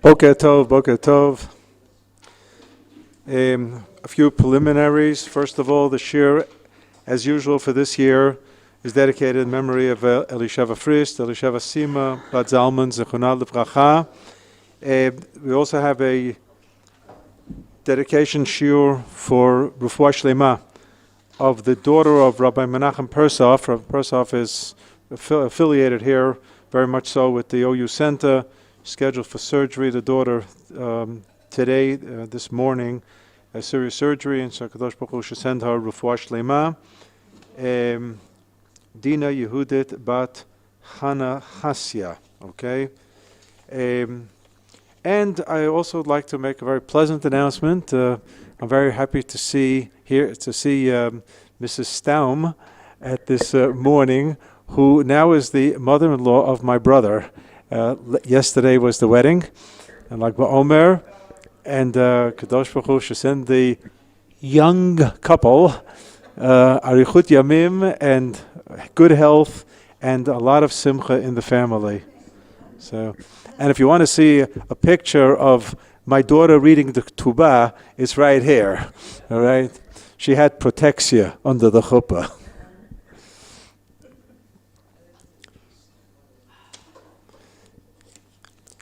Boker Tov, Boker Tov. A few preliminaries. First of all, the shir, as usual for this year, is dedicated in memory of Elisheva Frist, Elisheva Sima, Bat Zalman, Zechonah Livracha. We also have a dedication shir for Refuah Shlema of the daughter of Rabbi Menachem Persov. Rabbi Persov is affiliated here, very much so, with the OU Center, scheduled for surgery. The daughter today, this morning, a serious surgery, and Kadosh Baruch Hu should send her Refuah Shlema. Dina Yehudit Bat Hana Hasya. Okay. And I also would like to make a very pleasant announcement. I'm very happy to see Mrs. Staum at this morning, who now is the mother-in-law of my brother. Yesterday was the wedding, and like Omer, and Kadosh Baruch Hu should send the young couple arichut yamim and good health and a lot of simcha in the family. So, and if you want to see a picture of my daughter reading the Tubah, it's right here. All right, she had protexia under the chuppah.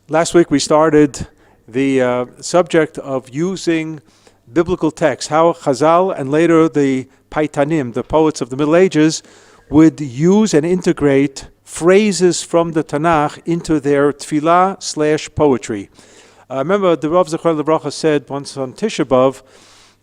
Last week we started the subject of using biblical texts, how Chazal and later the Paitanim, the poets of the Middle Ages, would use and integrate phrases from the Tanakh into their tefillah/poetry. I remember the Rav Zechor Lebracha said once on Tisha B'Av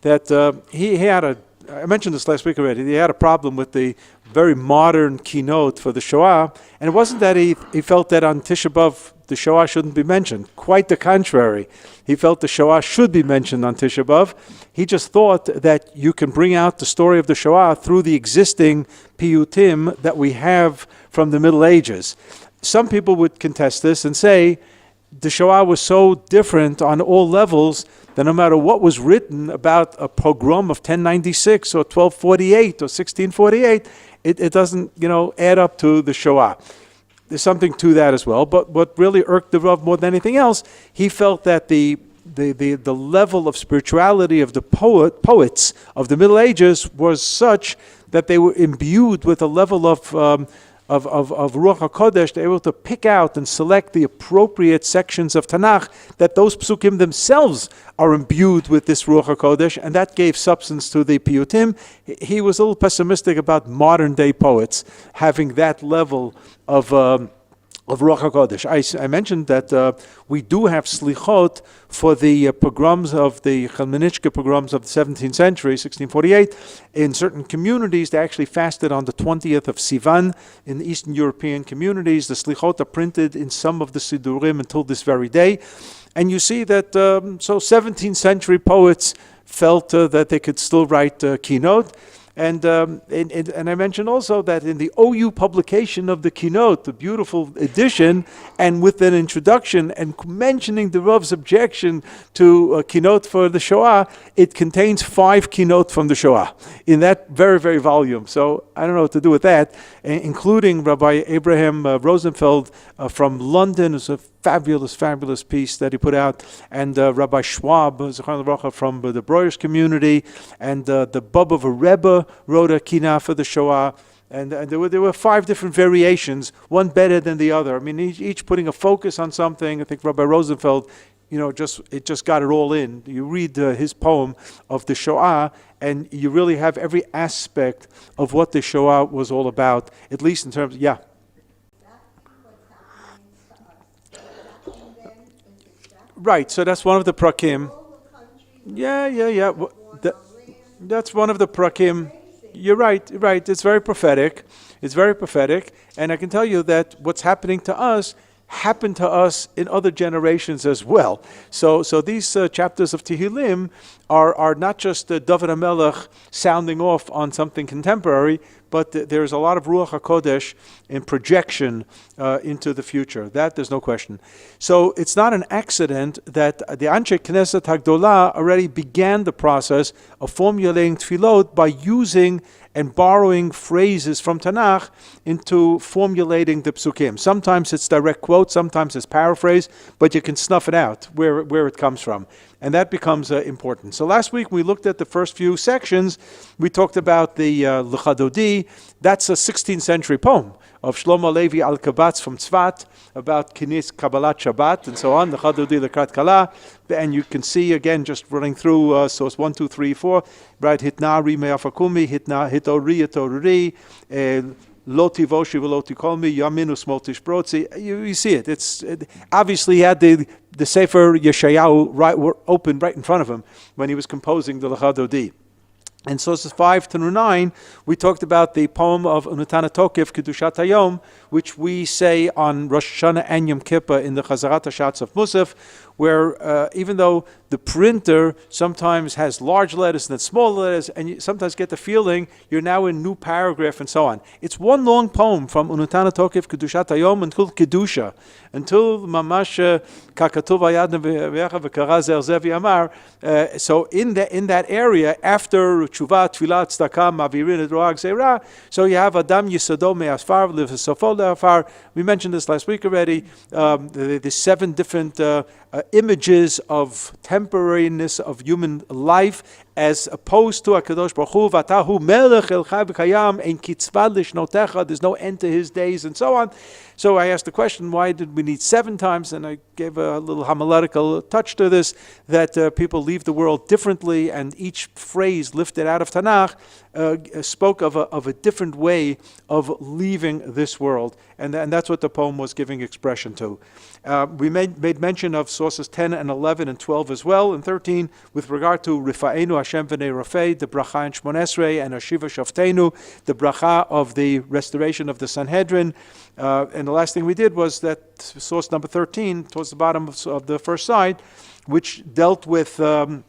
that he had I mentioned this last week already, he had a problem with the very modern keynote for the Shoah, and it wasn't that he felt that on Tisha B'Av the Shoah shouldn't be mentioned. Quite the contrary. He felt the Shoah should be mentioned on Tisha B'Av. He just thought that you can bring out the story of the Shoah through the existing piyutim that we have from the Middle Ages. Some people would contest this and say the Shoah was so different on all levels that no matter what was written about a pogrom of 1096 or 1248 or 1648, it doesn't, add up to the Shoah. There's something to that as well. But what really irked the Rav more than anything else, he felt that the level of spirituality of the poets of the Middle Ages was such that they were imbued with a level of Ruach HaKodesh. They were able to pick out and select the appropriate sections of Tanakh, that those psukim themselves are imbued with this Ruach HaKodesh, and that gave substance to the piyutim. He was a little pessimistic about modern day poets having that level of Ruach HaKodesh. I mentioned that we do have slichot for the pogroms of the Chalmanichke pogroms of the 17th century, 1648. In certain communities, they actually fasted on the 20th of Sivan. In the Eastern European communities, the slichot are printed in some of the Sidurim until this very day. And you see that, 17th century poets felt that they could still write keynote. And I mentioned also that in the OU publication of the keynote, the beautiful edition, and with an introduction and mentioning the Rav's objection to keynote for the Shoah, it contains 5 keynote from the Shoah in that very, very volume. So I don't know what to do with that, including Rabbi Abraham Rosenfeld from London. It's a fabulous, fabulous piece that he put out, and Rabbi Schwab, Zechron Lebracha, from the Breuers community, and the Bub of a Rebbe wrote a kina for the Shoah, and there were 5 different variations, one better than the other. I mean, each putting a focus on something. I think Rabbi Rosenfeld, it just got it all in. You read his poem of the Shoah, and you really have every aspect of what the Shoah was all about, at least in terms of, Right, so that's one of the prakim. Yeah. That's one of the prakim. You're right. It's very prophetic. And I can tell you that what's happening to us happened to us in other generations as well. So these chapters of Tehillim are not just David HaMelech sounding off on something contemporary, but there's a lot of Ruach HaKodesh in projection into the future. That there's no question. So it's not an accident that the Anshe Knesset Hagdolah already began the process of formulating tefillot by using and borrowing phrases from Tanakh into formulating the psukim. Sometimes it's direct quote, sometimes it's paraphrase, but you can snuff it out where it comes from. And that becomes important. So last week we looked at the first few sections. We talked about the L'chadodi. That's a 16th century poem of Shlomo Levi Al-Kabatz from Tzvat about Kinis Kabbalat Shabbat and so on, the L'chadodi L'krat Kala. And you can see again, just running through source 1, 2, 3, 4, right? Hitnari me'afakumi, hitori etoruri, Loti voshi veloti kolmi yaminu smotish brotzi. You see it. It's obviously he had the Sefer Yeshayahu open right in front of him when he was composing the L'chadodi. And sources 5 to 9, we talked about the poem of Unutana Tokef Kedushat Hayom, which we say on Rosh Hashanah and Yom Kippur in the Chazarat HaShatz of Musaf, where even though the printer sometimes has large letters and then small letters, and you sometimes get the feeling you're now in new paragraph and so on. It's one long poem from Unutana Tokef Kedushat Hayom until Kedusha, until Mamash Kakatuv Ayadna V'Yecha V'Kara Zer Zev Yamar. So in that area, after Tshuva, Tfilah, Tzedakah, Mavirin, Edroag, Zeirah, so you have Adam Yisado Me'asfar, L'Sofol Le'afar. We mentioned this last week already, the 7 different images of temporariness of human life, as opposed to HaKadosh Baruch Hu, Vatahu Melech El Chai V'Kayam, Ein Kitzvad L'Shnotecha, there's no end to his days, and so on. So I asked the question, why did we need 7 times? And I gave a little homiletical touch to this, that people leave the world differently, and each phrase lifted out of Tanakh spoke of a different way of leaving this world. And that's what the poem was giving expression to. We made mention of sources 10 and 11 and 12 as well, and 13 with regard to Rifa'enu Hashem v'nei Rafei, the bracha in Shmon Esrei, and Ashiva Shaftenu, the bracha of the restoration of the Sanhedrin. And the last thing we did was that source number 13, towards the bottom of the first side, which dealt with the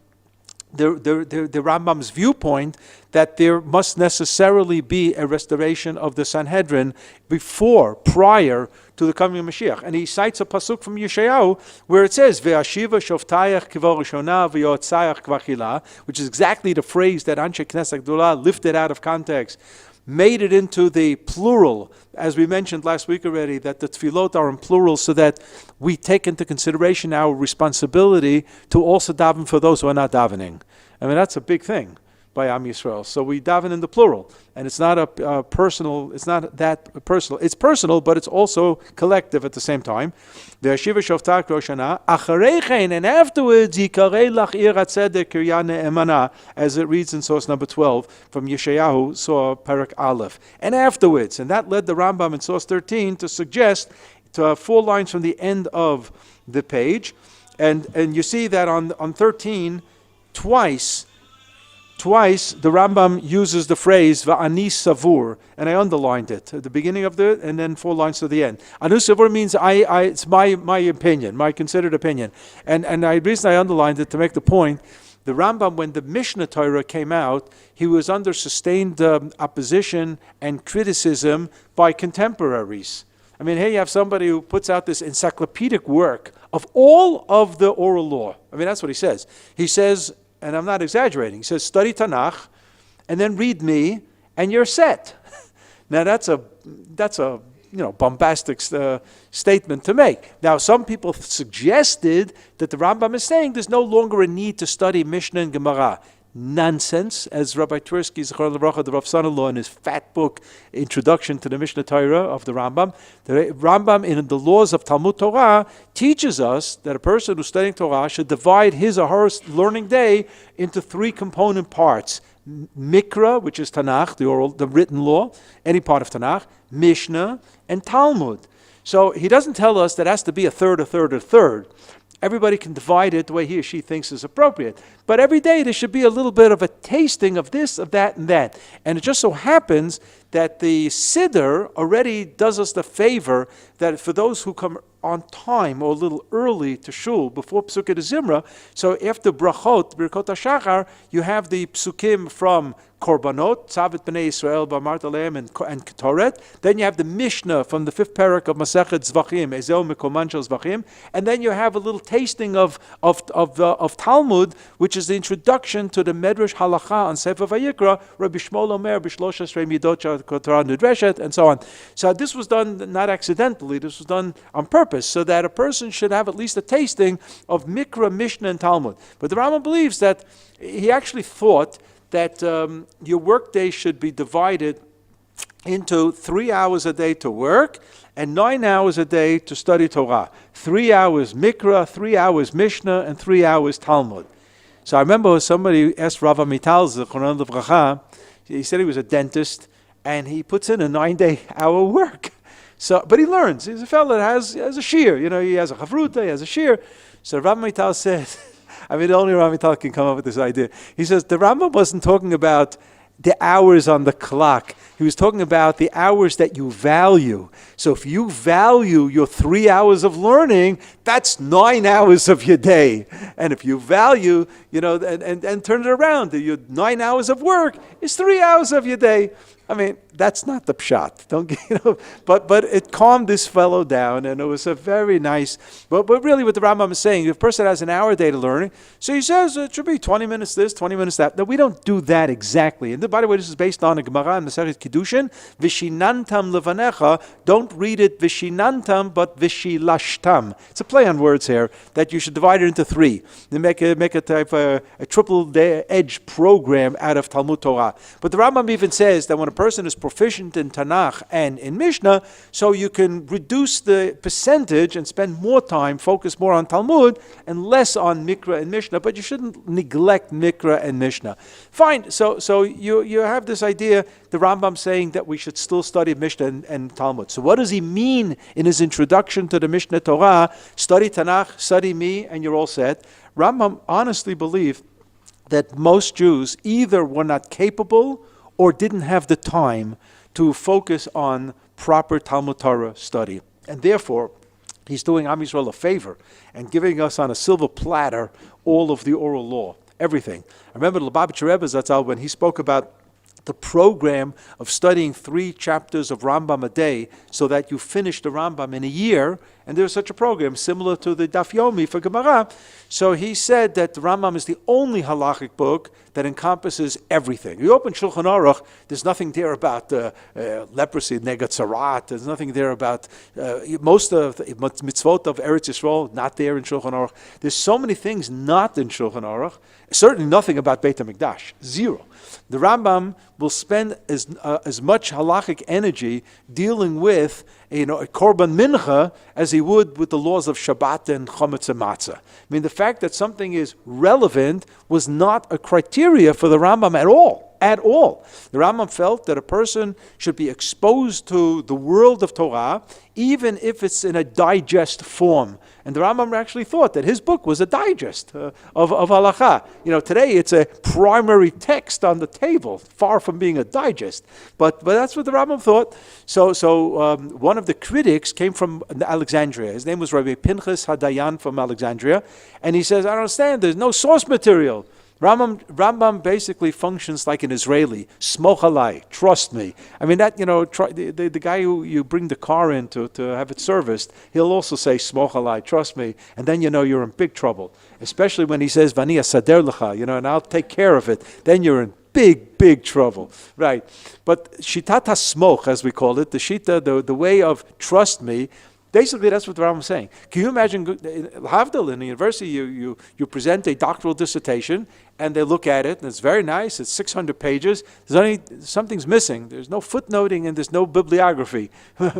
Rambam's viewpoint that there must necessarily be a restoration of the Sanhedrin prior to the coming of Mashiach. And he cites a pasuk from Yeshayahu where it says, Ve'ashiva shoftayach k'vo rishona v'yotzayach k'vachila, which is exactly the phrase that Anshe Knesset Gdolah lifted out of context, made it into the plural, as we mentioned last week already, that the tefillot are in plural, so that we take into consideration our responsibility to also daven for those who are not davening. I mean, that's a big thing by OUisrael. So we daven in the plural, and it's not a personal. It's not that personal. It's personal, but it's also collective at the same time. The Yeshiva Shoftak Roshana Achareichen, and afterwards Yikarei Lach Iyar Hatzedek Kirya Ne'emana, as it reads in source number 12 from Yeshayahu, Surah Parak Aleph. And afterwards, and that led the Rambam in source 13 to suggest 4 lines from the end of the page, and you see that on 13 twice the Rambam uses the phrase Va'ani Savur, and I underlined it at the beginning of and then 4 lines to the end. Anu Savur means it's my opinion, my considered opinion, and the reason I underlined it to make the point. The Rambam, when the Mishnah Torah came out, he was under sustained opposition and criticism by contemporaries. I mean, here you have somebody who puts out this encyclopedic work of all of the oral law. I mean, that's what he says. He says, and I'm not exaggerating, he says, study Tanakh, and then read me, and you're set. Now that's a bombastic statement to make. Now, some people suggested that the Rambam is saying there's no longer a need to study Mishnah and Gemara. Nonsense, as Rabbi Tversky, Zechor L'Bracha, the Rav son-in-law, in his fat book, Introduction to the Mishnah Torah of the Rambam in the laws of Talmud Torah teaches us that a person who's studying Torah should divide his or her learning day into 3 component parts. Mikra, which is Tanakh, the written law, any part of Tanakh, Mishnah, and Talmud. So he doesn't tell us that it has to be a third. Everybody can divide it the way he or she thinks is appropriate. But every day there should be a little bit of a tasting of this, of that, and that. And it just so happens that the Siddur already does us the favor that for those who come on time or a little early to shul before Psukei de Zimra, so after Berachot HaShachar, you have the Psukim from Korbanot, Tzavet B'nai Yisrael, B'amart Aleim, and Ketoret. Then you have the Mishnah from the 5th parak of Masechet Zvachim, Ezeu Mekoman Shel Zvachim. And then you have a little tasting of Talmud, which is the introduction to the Medrash Halacha on Sefer Vayikra, Rabbi Shmuel Omer, B'shlosh Esrei Midot Torah Nidreshet, and so on. So this was done not accidentally, this was done on purpose, so that a person should have at least a tasting of Mikra, Mishnah, and Talmud. But the Rambam believes that he actually thought that your workday should be divided into 3 hours a day to work and 9 hours a day to study Torah. 3 hours Mikra, 3 hours Mishnah, and 3 hours Talmud. So I remember somebody asked Rav Amital, Zichronon Livracha, he said he was a dentist, and he puts in a 9-hour work. So, but he learns. He's a fellow that has a shear. He has a chavruta, he has a shear. So Rav Amital said, only Rav Amital can come up with this idea. He says, the Rambam wasn't talking about the hours on the clock. He was talking about the hours that you value. So if you value your 3 hours of learning, that's 9 hours of your day. And if you value, and turn it around, your 9 hours of work is 3 hours of your day. That's not the pshat. But it calmed this fellow down, and it was a very nice. But really, what the Rambam is saying, if a person has an hour a day to learn, so he says it should be 20 minutes this, 20 minutes that. No, we don't do that exactly. And by the way, this is based on a Gemara in the Masechet Kiddushin. Vishinantam levanecha. Don't read it vishinantam, but vishilashtam. It's a play on words here that you should divide it into 3. They make a type of a triple edge program out of Talmud Torah. But the Rambam even says that when a person is proficient in Tanakh and in Mishnah, so you can reduce the percentage and spend more time, focus more on Talmud and less on Mikra and Mishnah, but you shouldn't neglect Mikra and Mishnah. Fine, so you have this idea, the Rambam saying that we should still study Mishnah and Talmud. So what does he mean in his introduction to the Mishnah Torah? Study Tanakh, study me, and you're all set. Rambam honestly believed that most Jews either were not capable or didn't have the time to focus on proper Talmud Torah study. And therefore, he's doing OUisrael a favor and giving us on a silver platter all of the oral law, everything. I remember the Lubavitcher Rebbe Zatzal, when he spoke about the program of studying 3 chapters of Rambam a day so that you finish the Rambam in a year, and there's such a program similar to the Daf Yomi for Gemara. So he said that the Rambam is the only halachic book that encompasses everything. You open Shulchan Aruch, there's nothing there about leprosy, Negat Sarat, there's nothing there about most of the mitzvot of Eretz Yisrael, not there in Shulchan Aruch. There's so many things not in Shulchan Aruch, certainly nothing about Beit HaMikdash, 0. The Rambam will spend as much halachic energy dealing with a korban mincha as he would with the laws of Shabbat and Chometz and Matzah. The fact that something is relevant was not a criteria for the Rambam at all. At all. The Rambam felt that a person should be exposed to the world of Torah, even if it's in a digest form. And the Rambam actually thought that his book was a digest of halacha. Today it's a primary text on the table, far from being a digest. But that's what the Rambam thought. So one of the critics came from Alexandria. His name was Rabbi Pinchas Hadayan from Alexandria. And he says, I don't understand, there's no source material. Rambam basically functions like an Israeli. Smoch alai, trust me. The guy who you bring the car in to have it serviced, he'll also say smoch alai, trust me. And then you're in big trouble. Especially when he says vani asader lecha, and I'll take care of it. Then you're in big trouble, right? But shitat hasmoch, as we call it, the shita, the way of trust me. Basically, that's what the Rambam is saying. Can you imagine, Havdil, in the university, you present a doctoral dissertation, and they look at it, and it's very nice, it's 600 pages, something's missing, there's no footnoting, and there's no bibliography.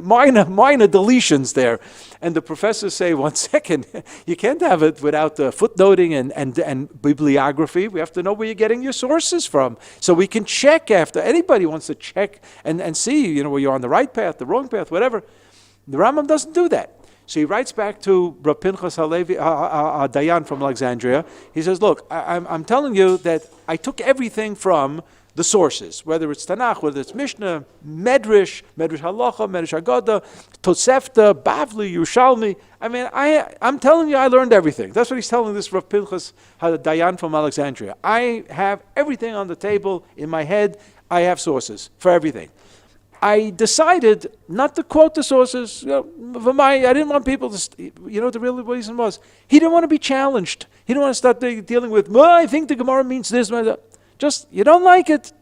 minor deletions there. And the professors say, 1 second, you can't have it without footnoting and bibliography. We have to know where you're getting your sources from. So we can check after. Anybody wants to check and see, where you're on the right path, the wrong path, whatever. The Rambam doesn't do that. So he writes back to Rav Pinchas Dayan from Alexandria. He says, look, I'm telling you that I took everything from the sources, whether it's Tanakh, whether it's Mishnah, Medrash Halacha, Medrash Haggadah, Tosefta, Bavli, Yerushalmi. I mean, I'm telling you, I learned everything. That's what he's telling this Rav Pinchas Dayan from Alexandria. I have everything on the table in my head. I have sources for everything. I decided not to quote the sources. I didn't want people to, the real reason was, he didn't want to be challenged. He didn't want to start dealing with, well, I think the Gemara means this. Just, you don't like it,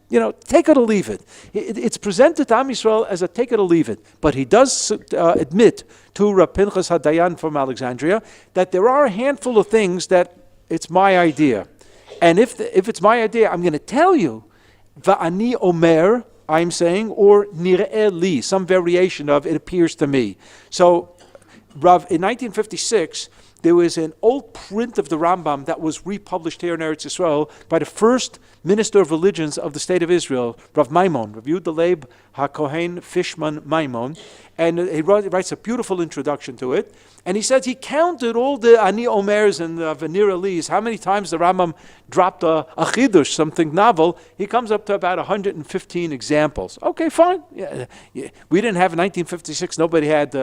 take it or leave it. It's presented to OUisrael as a take it or leave it. But he does admit to Rav Pinchas HaDayan from Alexandria that there are a handful of things that it's my idea. And if it's my idea, I'm going to tell you, Va'ani Omer, I'm saying, or Nir'eh li, some variation of it appears to me. So, Rav, in 1956, there was an old print of the Rambam that was republished here in Eretz Yisrael by the first minister of religions of the state of Israel, Rav Maimon, Rav Yehuda Leib HaKohen Fishman Maimon, and he writes a beautiful introduction to it. And he says he counted all the Ani Omers and the Venir Elis, how many times the Rambam dropped a chidush, something novel. He comes up to about 115 examples. Okay, fine. Yeah. We didn't have in 1956, nobody had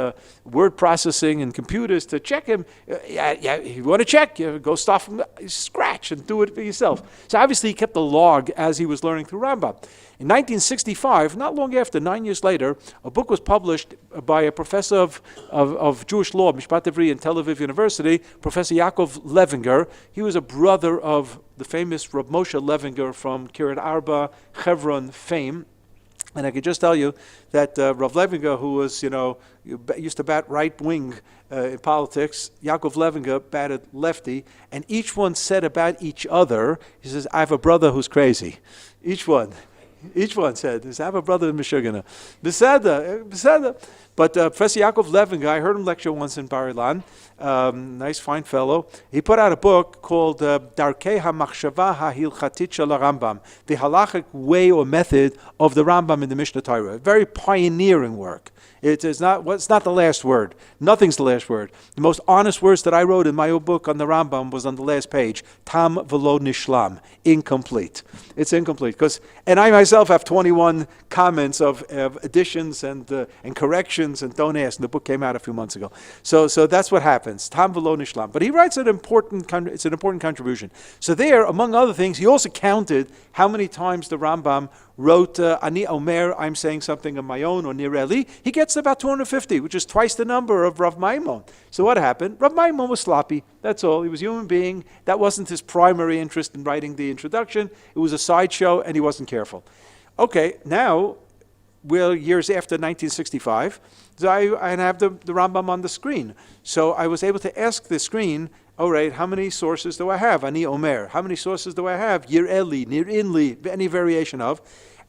word processing and computers to check him. You want to check, you go start from scratch and do it for yourself. So obviously he kept a log as he was learning through Rambam. In 1965, not long after, 9 years later, a book was published by a professor of Jewish law, Mishpat Ivri in Tel Aviv University, Professor Yaakov Levinger. He was a brother of the famous Rab Moshe Levinger from Kiryat Arba, Hebron fame. And I can just tell you that Rav Levinger, who was, used to bat right wing in politics, Yaakov Levinger batted lefty, and each one said about each other, he says, I have a brother who's crazy. Each one said, I have a brother in Meshuggah. Beseda. But Professor Yaakov Levinger, I heard him lecture once in Bar Ilan, nice, fine fellow. He put out a book called Darkei HaMachshava HaHilchatit Shel HaRambam, the halachic way or method of the Rambam in the Mishnah Torah. Very pioneering work. It's not the last word. Nothing's the last word. The most honest words that I wrote in my own book on the Rambam was on the last page. Tam v'lo nishlam. Incomplete. It's incomplete. And I myself have 21 comments of additions and corrections, and don't ask. And the book came out a few months ago. So that's what happens. Tam v'lo nishlam. But he writes it's an important contribution. So there, among other things, he also counted how many times the Rambam wrote Ani Omer, I'm saying something of my own, or Nireli. He gets to about 250, which is twice the number of Rav Maimon. So what happened? Rav Maimon was sloppy. That's all. He was a human being. That wasn't his primary interest in writing the introduction. It was a sideshow, and he wasn't careful. Okay, now we're years after 1965. So I have the Rambam on the screen. So I was able to ask the screen, all right, how many sources do I have? Ani Omer. How many sources do I have? Yir'eli, Nir'inli, any variation of.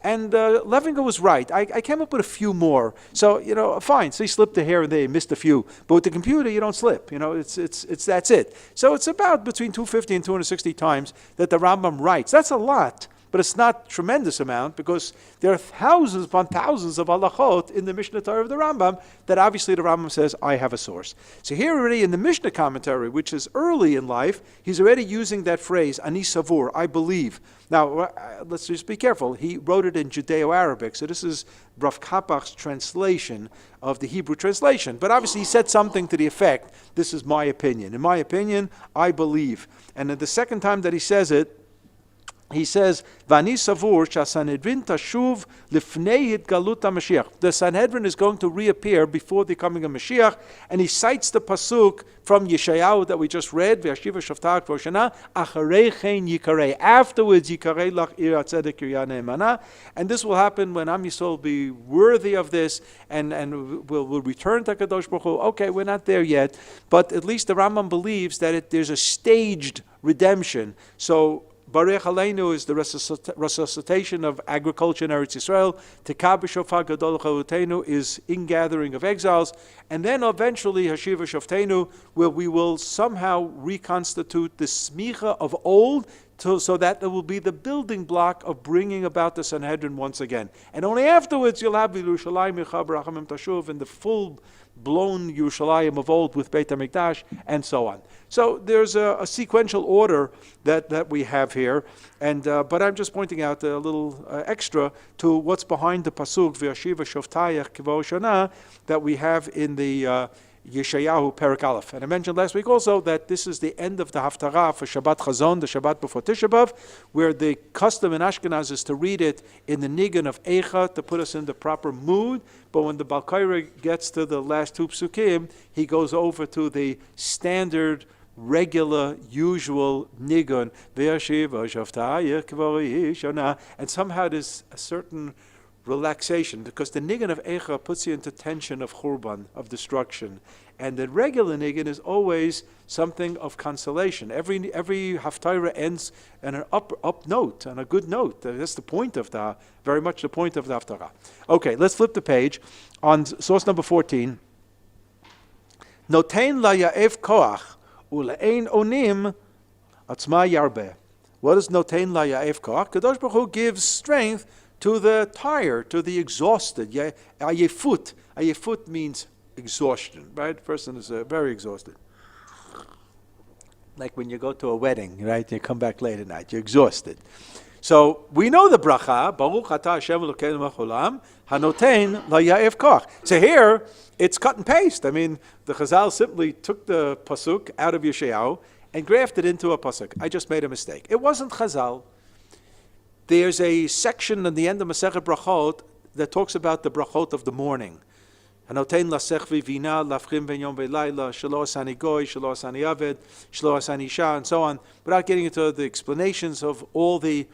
And Levinger was right. I came up with a few more. So, fine. So he slipped a hair and there, he missed a few. But with the computer, you don't slip. It's that's it. So it's about between 250 and 260 times that the Rambam writes. That's a lot. But it's not a tremendous amount because there are thousands upon thousands of halachot in the Mishnah Torah of the Rambam that obviously the Rambam says, I have a source. So here already in the Mishnah commentary, which is early in life, he's already using that phrase, Ani Savur, I believe. Now, let's just be careful. He wrote it in Judeo-Arabic, so this is Rav Kapach's translation of the Hebrew translation. But obviously he said something to the effect, this is my opinion. In my opinion, I believe. And then the second time that he says it, he says, "Vani savur shaSanhedrin tashuv lifnei hitgalut HaMashiach." The Sanhedrin is going to reappear before the coming of Mashiach, and he cites the pasuk from Yeshayahu that we just read, "V'yashiva shoftak v'oshana acharei chen yikarei." Afterwards, yikarei lach ir hatzedek kirya ne'emana, and this will happen when Am Yisrael will be worthy of this, and will return to Kadosh Baruch Hu. Okay, we're not there yet, but at least the Rambam believes that there's a staged redemption. So Barech Aleinu is the resuscitation of agriculture in Eretz Yisrael. Tekah b'shofar gadol chalutenu is ingathering of exiles. And then eventually Hashiva Shoftenu, where we will somehow reconstitute the smicha of old so that there will be the building block of bringing about the Sanhedrin once again. And only afterwards you'll have Yerushalayim Yecha B'Rachamim Tashuv and the full blown Yerushalayim of old with Beit HaMikdash, and so on. So there's a sequential order that we have here, and but I'm just pointing out a little extra to what's behind the pasuk V'yashiva Shoftayach K'vo Shana that we have in the Yeshayahu Perek Aleph. And I mentioned last week also that this is the end of the Haftarah for Shabbat Chazon, the Shabbat before Tisha B'Av, where the custom in Ashkenaz is to read it in the Nigun of Eicha to put us in the proper mood. But when the Balkaira gets to the last two psukim, he goes over to the standard, regular, usual Nigun, V'yashiva Shoftayach K'vo Shana, and somehow there's a certain relaxation, because the nigun of Eicha puts you into tension of churban, of destruction, and the regular nigun is always something of consolation. Every haftarah ends on an up note, on a good note. That's the point of very much the point of the haftarah. Okay, let's flip the page on source number 14. Notein la ya'ef koach ule'ein onim atzma yarbeh. What is notein la ya'ef koach? Kadosh Baruch Hu gives strength to the tired, to the exhausted. Ayefut. Ayefut means exhaustion, right? The person is very exhausted. Like when you go to a wedding, right? You come back late at night, you're exhausted. So we know the bracha, Baruch atah Hashem Elokeinu Mecholam, hanotein la ya'ef koach. So here, it's cut and paste. I mean, the Chazal simply took the pasuk out of Yeshayahu and grafted into a pasuk. I just made a mistake. It wasn't Chazal. There's a section in the end of Masechet Brachot that talks about the brachot of the morning. Hanotein lasech v'vina lafchim ben yom v'layla shelo asani goy, shelo asani aved, shelo asani isha, and so on. Without getting into the explanations of all the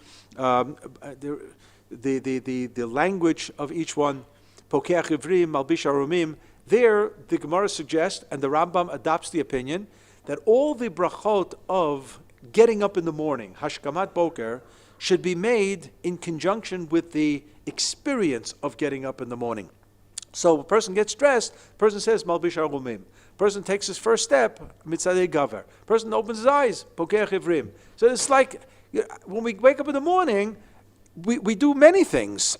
language of each one, pokeach ivrim, malbish arumim. There, the Gemara suggests, and the Rambam adopts the opinion, that all the brachot of getting up in the morning, hashkamat boker, should be made in conjunction with the experience of getting up in the morning. So a person gets dressed, person says, Malbish Arumim. Person takes his first step, Mitzadei Gaver. Person opens his eyes, Pokeach Ivrim. So it's like, when we wake up in the morning, we do many things.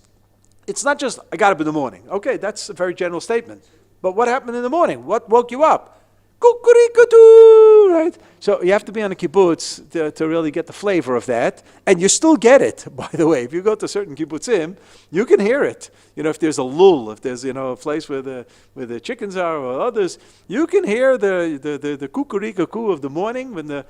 It's not just, I got up in the morning. Okay, that's a very general statement. But what happened in the morning? What woke you up? Kukurikatu, right? So you have to be on a kibbutz to really get the flavor of that. And you still get it, by the way. If you go to certain kibbutzim, you can hear it. You know, if there's a lul, if there's, a place where the chickens are or others, you can hear the kukurikaku of the morning when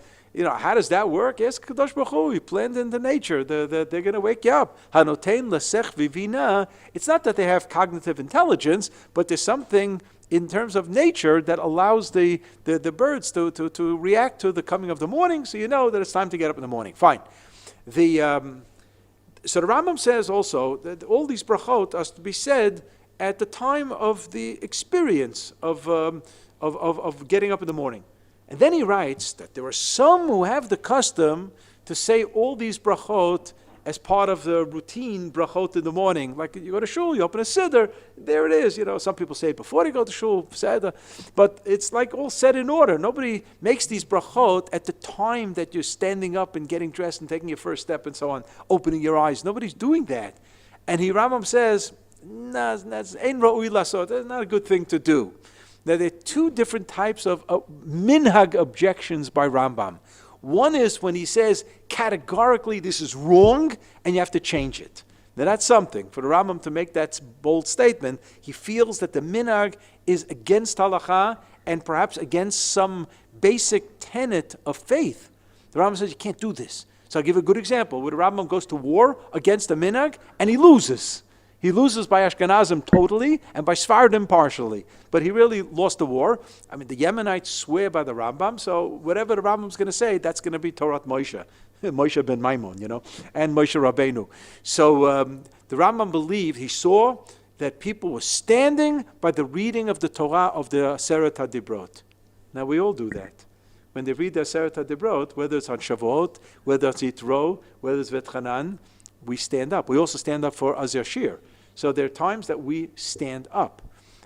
how does that work? Yes, Kadosh Baruch Hu, he planned into nature. They're going to wake you up. Hanotein lesech vivina. It's not that they have cognitive intelligence, but there's something in terms of nature that allows the birds to react to the coming of the morning, so you know that it's time to get up in the morning. Fine. So the Rambam says also that all these brachot are to be said at the time of the experience of getting up in the morning. And then he writes that there are some who have the custom to say all these brachot as part of the routine brachot in the morning. Like you go to shul, you open a siddur, there it is. Some people say it before they go to shul, siddur, but it's like all set in order. Nobody makes these brachot at the time that you're standing up and getting dressed and taking your first step and so on, opening your eyes. Nobody's doing that. And Rambam says, that's ein ra'ui lasot. That's not a good thing to do. Now, there are two different types of minhag objections by Rambam. One is when he says categorically this is wrong and you have to change it. Now that's something. For the Rambam to make that bold statement, he feels that the minhag is against halacha and perhaps against some basic tenet of faith. The Rambam says you can't do this. So I'll give a good example where the Rambam goes to war against the minhag and he loses. He loses by Ashkenazim totally and by Sfardim partially. But he really lost the war. I mean, the Yemenites swear by the Rambam, so whatever the Rambam's going to say, that's going to be Torah Moshe. Moshe ben Maimon, and Moshe Rabbeinu. So the Rambam believed, he saw that people were standing by the reading of the Torah of the Aseret HaDibrot. Now we all do that. When they read the Aseret HaDibrot, whether it's on Shavuot, whether it's Yitro, whether it's Vetchanan, we stand up. We also stand up for Azir Shir. So there are times that we stand up.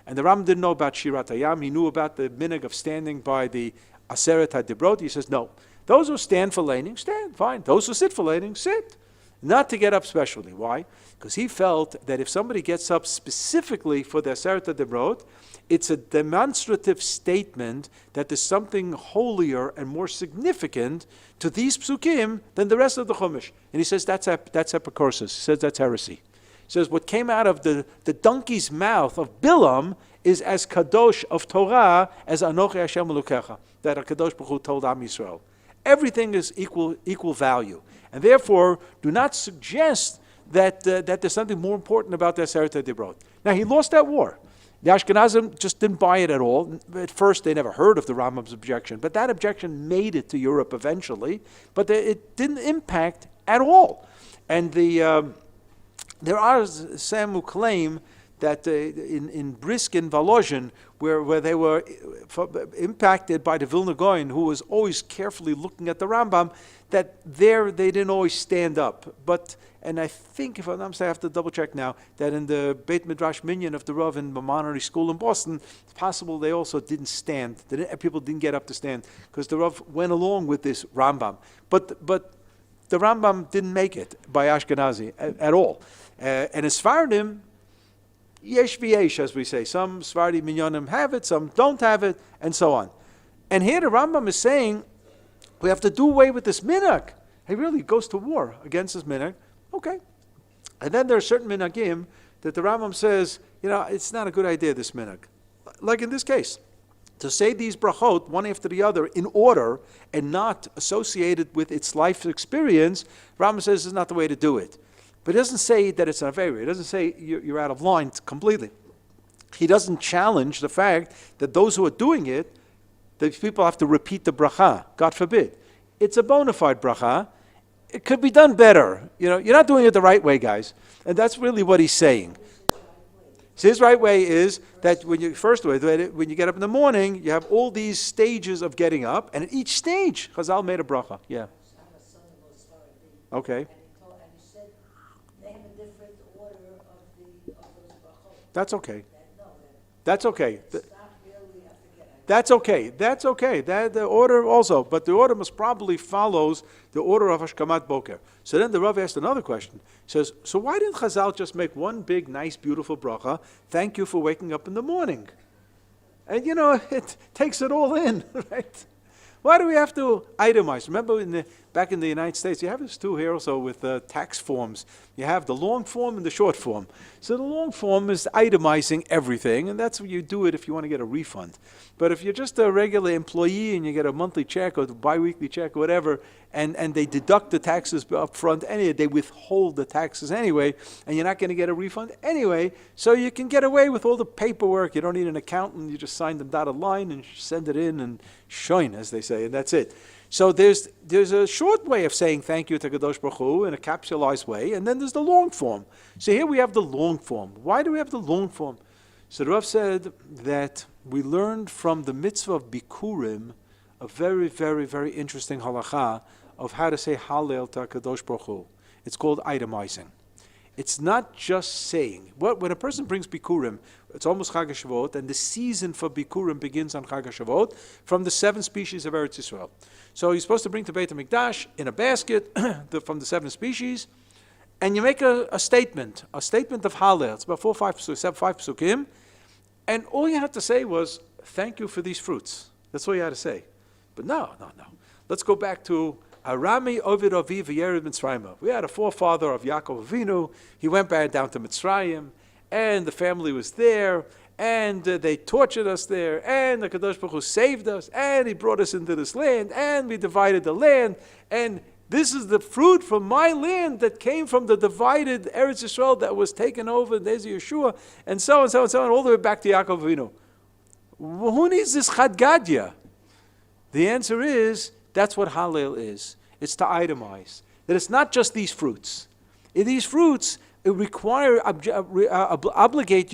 And the Rambam didn't know about Shirat Hayam. He knew about the minhag of standing by the Aseret HaDibrot. He says, no. Those who stand for laning, stand, fine. Those who sit for laning, sit. not to get up specially. Why? Because he felt that if somebody gets up specifically for the Aseret HaDibrot, it's a demonstrative statement that there's something holier and more significant to these psukim than the rest of the Chumash. And he says that's epicursis. He says that's heresy. He says what came out of the donkey's mouth of Bilam is as kadosh of Torah as Anochi Hashem Elokecha, that HaKadosh Baruch Hu told Am Yisrael. Everything is equal value. And therefore, do not suggest that there's something more important about the Aseret HaDibrot. Now, he lost that war. The Ashkenazim just didn't buy it at all. At first, they never heard of the Rambam's objection, but that objection made it to Europe eventually, but it didn't impact at all. And there are some who claim that in Brisk and Volozhin, where they were impacted by the Vilna Gaon, who was always carefully looking at the Rambam, that there they didn't always stand up. And I think, if I'm not mistaken, I have to double check now, that in the Beit Midrash Minyan of the Rav in Maimonides School in Boston, it's possible they also didn't stand. People didn't get up to stand, because the Rav went along with this Rambam. But the Rambam didn't make it by Ashkenazi at all. And as Sfardim, yesh v'yesh, as we say. Some Sfardi minyanim have it, some don't have it, and so on. And here the Rambam is saying, we have to do away with this minhag. He really goes to war against this minhag. Okay. And then there are certain minhagim that the Rambam says, it's not a good idea, this minhag. Like in this case, to say these brachot, one after the other, in order, and not associated with its life experience, Rambam says is not the way to do it. But he doesn't say that it's an avera. He doesn't say you're out of line completely. He doesn't challenge the fact that those who are doing it, these people have to repeat the bracha. God forbid. It's a bona fide bracha. It could be done better. You're not doing it the right way, guys. And that's really what he's saying. So his right way is that when you get up in the morning, you have all these stages of getting up, and at each stage, Chazal made a bracha. Yeah. Okay. That's okay. That's okay. That's okay. That's okay. The order also, but the order must probably follows the order of Hashkamat Boker. So then the Rav asked another question. He says, so why didn't Chazal just make one big, nice, beautiful bracha? Thank you for waking up in the morning. And it takes it all in, right? Why do we have to itemize? Remember back in the United States, you have this too here also with tax forms. You have the long form and the short form. So the long form is itemizing everything, and that's what you do it if you want to get a refund. But if you're just a regular employee and you get a monthly check or a bi-weekly check or whatever, and they deduct the taxes up front anyway, they withhold the taxes anyway, and you're not going to get a refund anyway, so you can get away with all the paperwork. You don't need an accountant. You just sign the dotted line and send it in and shoin, as they say, and that's it. So there's a short way of saying thank you to Kadosh Baruch Hu in a capsulized way, and then there's the long form. So here we have the long form. Why do we have the long form? So the Rav said that we learned from the mitzvah of Bikurim a very, very, very interesting halacha of how to say Hallel to Kadosh Baruch Hu. It's called itemizing. It's not just saying. When a person brings Bikurim, it's almost Chag HaShavuot, and the season for Bikurim begins on Chag HaShavuot from the 7 species of Eretz Yisrael. So you're supposed to bring to Beit HaMikdash in a basket from the 7 species, and you make a statement of Hallel. It's about 4 or 5 psukim, and all you had to say was, thank you for these fruits. That's all you had to say. But no. Let's go back to Arami Ovid Aviv Yered Mitzrayim. We had a forefather of Yaakov Avinu. He went back down to Mitzrayim, and the family was there, and they tortured us there, and the Kadosh Baruch Hu saved us, and He brought us into this land, and we divided the land, and this is the fruit from my land that came from the divided Eretz Yisrael that was taken over, and there's Yeshua, and so on, all the way back to Yaakov Avinu. Who needs this Chad Gadya? The answer is, that's what Hallel is. It's to itemize. That it's not just these fruits. These fruits obligate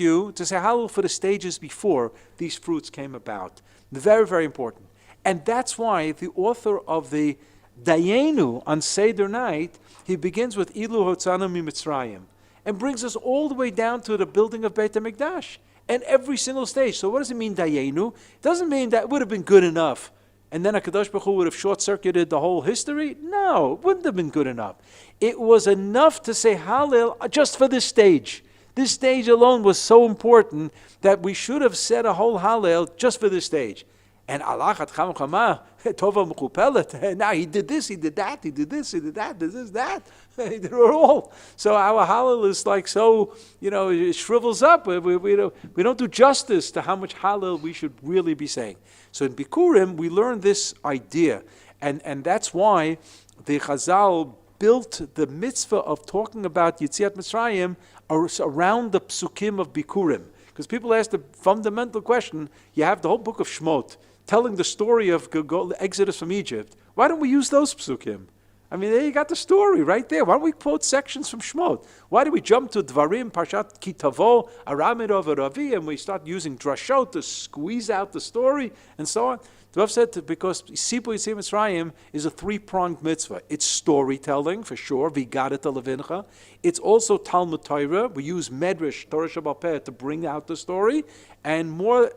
you to say Hallel for the stages before these fruits came about. Very, very important. And that's why the author of the Dayenu on Seder night, he begins with Ilu Hotzanu Mitzrayim and brings us all the way down to the building of Beit HaMikdash and every single stage. So what does it mean, Dayenu? It doesn't mean that it would have been good enough and then HaKadosh Baruch Hu would have short-circuited the whole history? No, it wouldn't have been good enough. It was enough to say Hallel just for this stage. This stage alone was so important that we should have said a whole Hallel just for this stage. And Allah Chacham Chama, Tova Mechupelet, now he did this, he did that, he did this, he did that, this, that. He did it all. So our Hallel is like so, it shrivels up. We don't do justice to how much Hallel we should really be saying. So in Bikurim, we learn this idea. And that's why the Chazal built the mitzvah of talking about Yetziat Mitzrayim around the psukim of Bikurim. Because people ask the fundamental question, you have the whole book of Shmot, telling the story of the Exodus from Egypt. Why don't we use those psukim? I mean, there you got the story right there. Why don't we quote sections from Shmot? Why do we jump to Dvarim, Parshat Kitavo, Aramid Ravi, and we start using drashot to squeeze out the story and so on? The Rav said because Sipu Yitzim Mitzrayim is a three-pronged mitzvah. It's storytelling, for sure, Vigadat Levincha. It's also Talmud Torah. We use Medrash, Torah Shabbat Peh, to bring out the story. And more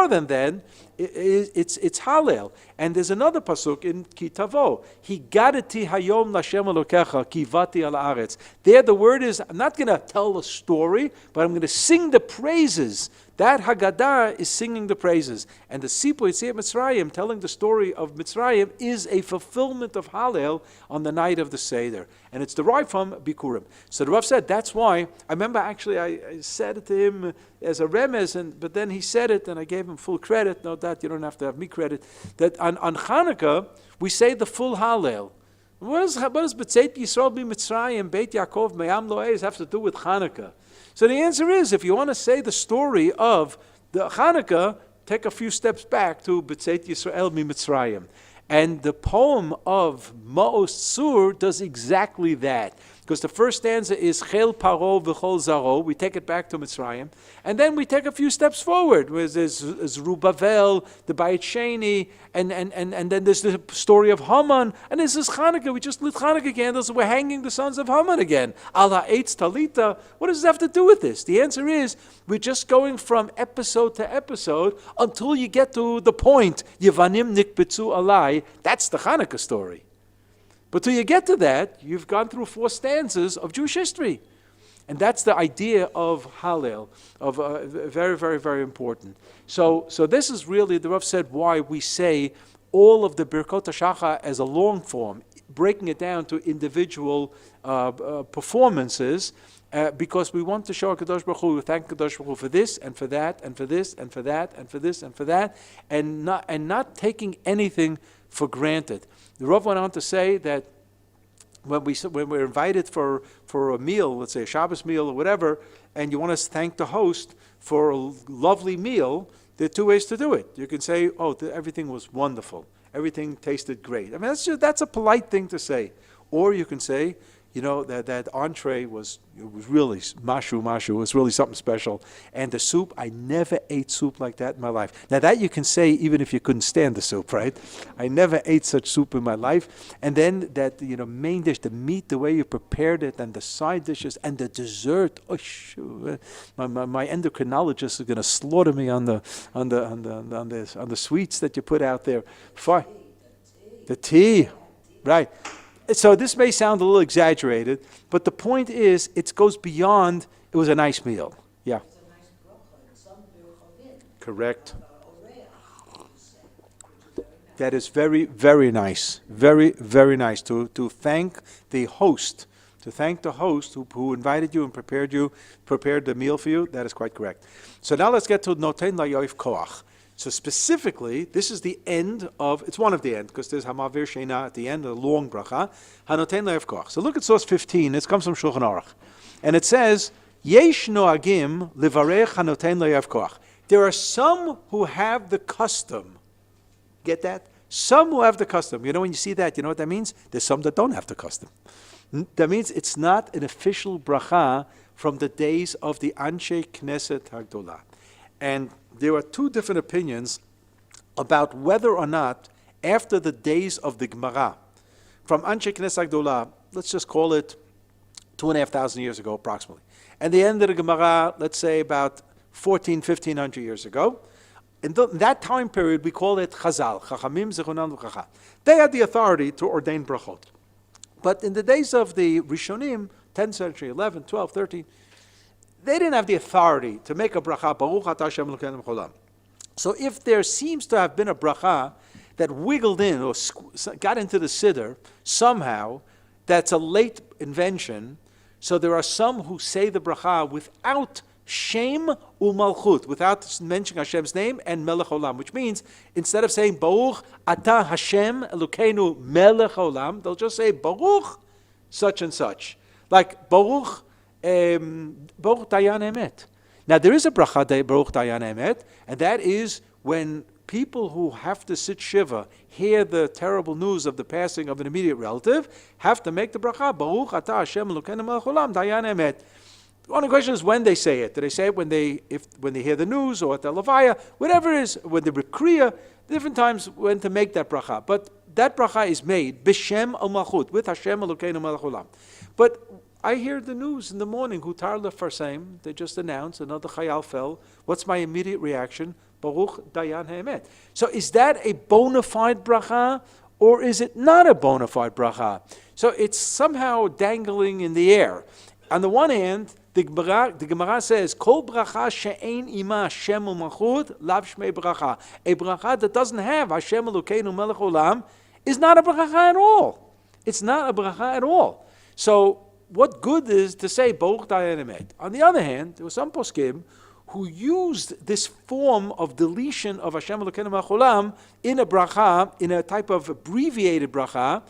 than that, it's Hallel. And there's another pasuk in Kitavo. Higadati hayom Lashem Elokecha kivati al aretz. There the word is, I'm not going to tell a story, but I'm going to sing the praises. That Haggadah is singing the praises. And the Sipu Yitzim Mitzrayim, telling the story of Mitzrayim, is a fulfillment of Hallel on the night of the Seder. And it's derived from Bikurim. So the Rav said, that's why, I remember actually I said it to him as a remez, but then he said it, and I gave him full credit. No doubt, you don't have to have me credit. That on Chanukah, we say the full Hallel. What does B'tzeit Yisrael Mitzrayim, Beit Yaakov, Me'am Lo'ez have to do with Chanukah? So the answer is, if you want to say the story of the Chanukah, take a few steps back to B'tzeit Yisrael Mitzrayim. And the poem of Ma'os Tzur does exactly that. Because the first stanza is Chel Paro V'chol Zaro. We take it back to Mitzrayim. And then we take a few steps forward. Where there's Rubavel, the Bayit Sheni, and then there's the story of Haman. And this is Chanukah. We just lit Chanukah candles and we're hanging the sons of Haman again. Al Ha'etz Talita. What does this have to do with this? The answer is, we're just going from episode to episode until you get to the point. Yevanim Nikbetzu Alai. That's the Chanukah story. But till you get to that, you've gone through 4 stanzas of Jewish history. And that's the idea of Hallel, of very, very, very important. So this is really, the Rav said, why we say all of the Berachot HaShachar as a long form, breaking it down to individual performances, because we want to show HaKadosh Baruch Hu, thank HaKadosh Baruch Hu for this, and for that, and for this, and for that, and for this, and for that, and not taking anything for granted. The Rav went on to say that when we're invited for a meal, let's say a Shabbos meal or whatever, and you want to thank the host for a lovely meal, there are 2 ways to do it. You can say, everything was wonderful. Everything tasted great. I mean, that's a polite thing to say. Or you can say, that entree was really mashu. It was really something special. And the soup, I never ate soup like that in my life. Now that you can say even if you couldn't stand the soup, right? I never ate such soup in my life. And then that, main dish, the meat, the way you prepared it, and the side dishes, and the dessert. Oh, shoot. My endocrinologist is going to slaughter me on the sweets that you put out there. The tea, right? So this may sound a little exaggerated, but the point is, it goes beyond, it was a nice meal. Yeah. Correct. That is very, very nice. Very, very nice to thank the host. To thank the host who invited you and prepared the meal for you. That is quite correct. So now let's get to Noten Layoif Koach. So specifically, this is the end of, it's one of the end, because there's Hamavir Sheina at the end, a long bracha, Hanoten Le'ev Koach. So look at source 15, it comes from Shulchan Aruch. And it says, Yesh noagim livarech hanoten le'ev koach. There are some who have the custom. Get that? Some who have the custom. When you see that, you know what that means? There's some that don't have the custom. That means it's not an official bracha from the days of the Anshe Knesset Hagdolah. And there are 2 different opinions about whether or not, after the days of the Gemara, from Anshe Knesset Hagdolah, let's just call it 2,500 years ago approximately, and the end of the Gemara, let's say about 1,500 years ago, In that time period, we call it Chazal, Chachamim Zichronam Livracha. They had the authority to ordain brachot. But in the days of the Rishonim, 10th century, 11, 12, 13, they didn't have the authority to make a bracha, Baruch Atah Hashem Elokeinu Cholam. So if there seems to have been a bracha that wiggled in or got into the siddur somehow, that's a late invention. So there are some who say the bracha without Shem u'malchut, without mentioning Hashem's name, and Melech Olam, which means instead of saying Baruch Atah Hashem Elokeinu Melech Olam, they'll just say Baruch such and such, like Baruch Dayan Emet. Now there is a bracha Baruch Dayan Emet, and that is when people who have to sit shiva hear the terrible news of the passing of an immediate relative, have to make the bracha Baruch Atah Hashem Elokeinu Melech Olam Dayan Emet. The only question is when they say it. Do they say it when they hear the news, or at the levaya, whatever it is, when they kriya, different times when to make that bracha. But that bracha is made b'shem al malchut, with Hashem Elokeinu Melech Olam. But I hear the news in the morning, Hutar lefarseim, they just announced another chayal fell. What's my immediate reaction? Baruch Dayan Ha'emet. So is that a bona fide bracha, or is it not a bona fide bracha? So it's somehow dangling in the air. On the one hand, the Gemara says, Kol bracha she'ein ima Hashem u'malchut lav shmei bracha. A bracha that doesn't have Hashem Elokeinu Melech Olam is not a bracha at all. It's not a bracha at all. So what good is to say Baruch Dayan Emet? On the other hand, there were some poskim who used this form of deletion of Hashem Elokeinu Melech Olam in a bracha, in a type of abbreviated bracha,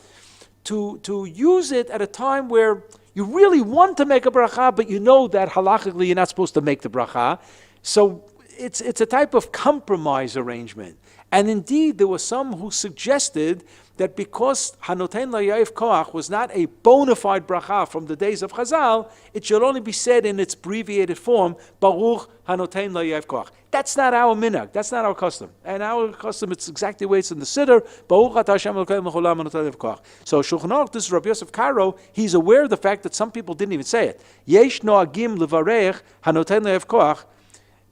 to use it at a time where you really want to make a bracha, but you know that halachically you're not supposed to make the bracha. So it's a type of compromise arrangement. And indeed, there were some who suggested that because Hanoten Layav Koach was not a bona fide bracha from the days of Chazal, it should only be said in its abbreviated form, Baruch Hanoten Layav Koach. That's not our minhag. That's not our custom. And our custom, it's exactly the way it's in the Siddur, Baruch Atah Hashem Elokeinu Melech Olam Hanoten Layav Koach. So Shulchan Aruch, this is Rabbi Yosef Karo, he's aware of the fact that some people didn't even say it. Yesh noagim levarech Hanoten Layav Koach.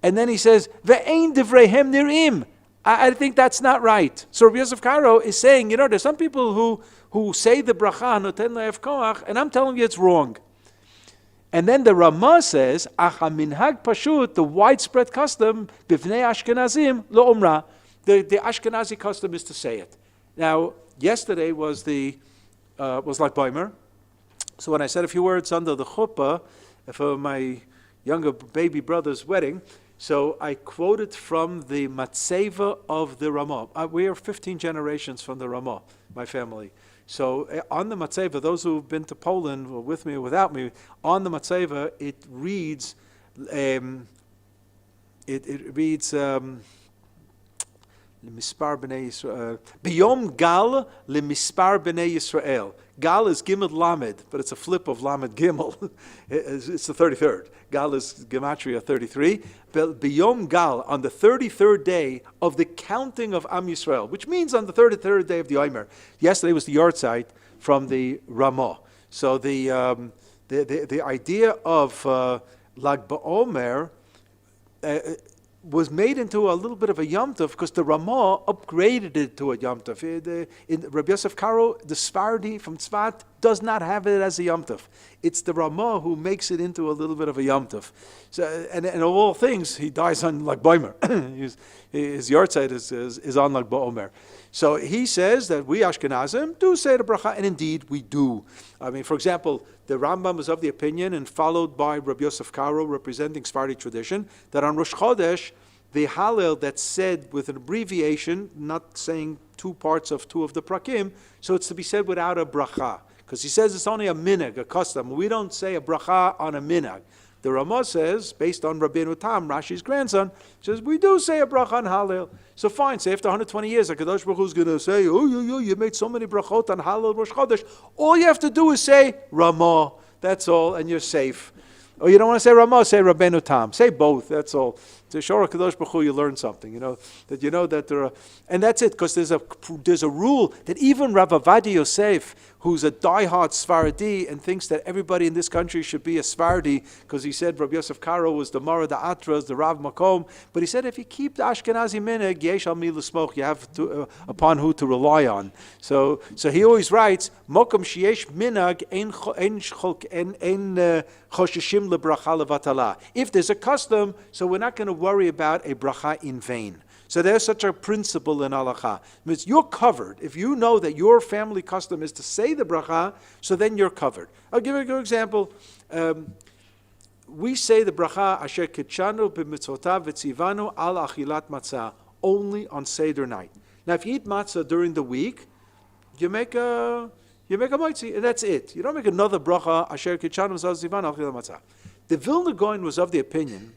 And then he says, Ve'ein divreihem nirim. I think that's not right. So Rabbi Yosef Karo is saying, there's some people who say the bracha noten le'ef koach, and I'm telling you it's wrong. And then the Ramah says, Acha minhag pashut, the widespread custom, bivnei Ashkenazim lo umra. The Ashkenazi custom is to say it. Now, yesterday was like Boimer. So when I said a few words under the chuppah for my younger baby brother's wedding, so I quoted from the Matzeva of the Ramah. We are 15 generations from the Ramah, my family. So on the Matzeva, those who have been to Poland, or with me or without me, on the Matzeva, it reads, Lemispar b'nei Yisrael. Biyom gal lemispar b'nei Yisrael. Gal is Gimel Lamed, but it's a flip of Lamed Gimel. It's the 33rd. Gal is Gematria 33. Biyom gal, on the 33rd day of the counting of Am Yisrael, which means on the 33rd day of the Omer. Yesterday was the yahrzeit from the Ramah. So the idea of Lag BaOmer was made into a little bit of a Yom Tov because the Ramah upgraded it to a Yom Tov. In Rabbi Yosef Karo, the Sfardi from Tzfat, does not have it as a Yom Tov. It's the Ramah who makes it into a little bit of a Yom Tov. So, and of all things, he dies on Lag BaOmer. His yahrzeit is on Lag BaOmer. So he says that we Ashkenazim do say the bracha, and indeed we do. I mean, for example, the Rambam is of the opinion, and followed by Rabbi Yosef Karo, representing Sephardi tradition, that on Rosh Chodesh, the Hallel that's said with an abbreviation, not saying two parts of two of the prakim, so it's to be said without a bracha. Because he says it's only a minhag, a custom. We don't say a bracha on a minhag. The Ramah says, based on Rabbeinu Tam, Rashi's grandson, says we do say a bracha on Hallel. So fine, say after 120 years, HaKadosh Baruch Hu is going to say, you made so many brachot on Hallel Rosh Chodesh. All you have to do is say Ramah. That's all, and you're safe. Or you don't want to say Ramah, say Rabbeinu Tam. Say both, that's all. To Shorah Kadosh Baruch Hu, you learn something, that there are, and that's it, because there's a rule that even Rav Avadi Yosef, who's a diehard Sfaradi and thinks that everybody in this country should be a Sfaradi, because he said Rabbi Yosef Karo was the Mara, the Atras, the Rav Makom, but he said if you keep the Ashkenazi minhag, yesh al mi l'smoch, you have upon who to rely on. So he always writes, Mokom sheyesh minhag ein chosheshim lebracha levatala. If there's a custom, so we're not going to worry about a bracha in vain. So there's such a principle in halacha. It means you're covered. If you know that your family custom is to say the bracha, so then you're covered. I'll give you a good example. We say the bracha asher kitchanu b'mitzvotav v'tzivanu al achilat matzah only on Seder night. Now, if you eat matzah during the week, you make a moitzi, and that's it. You don't make another bracha asher kitchanu v'tzivanu al achilat matzah. The Vilna Gaon was of the opinion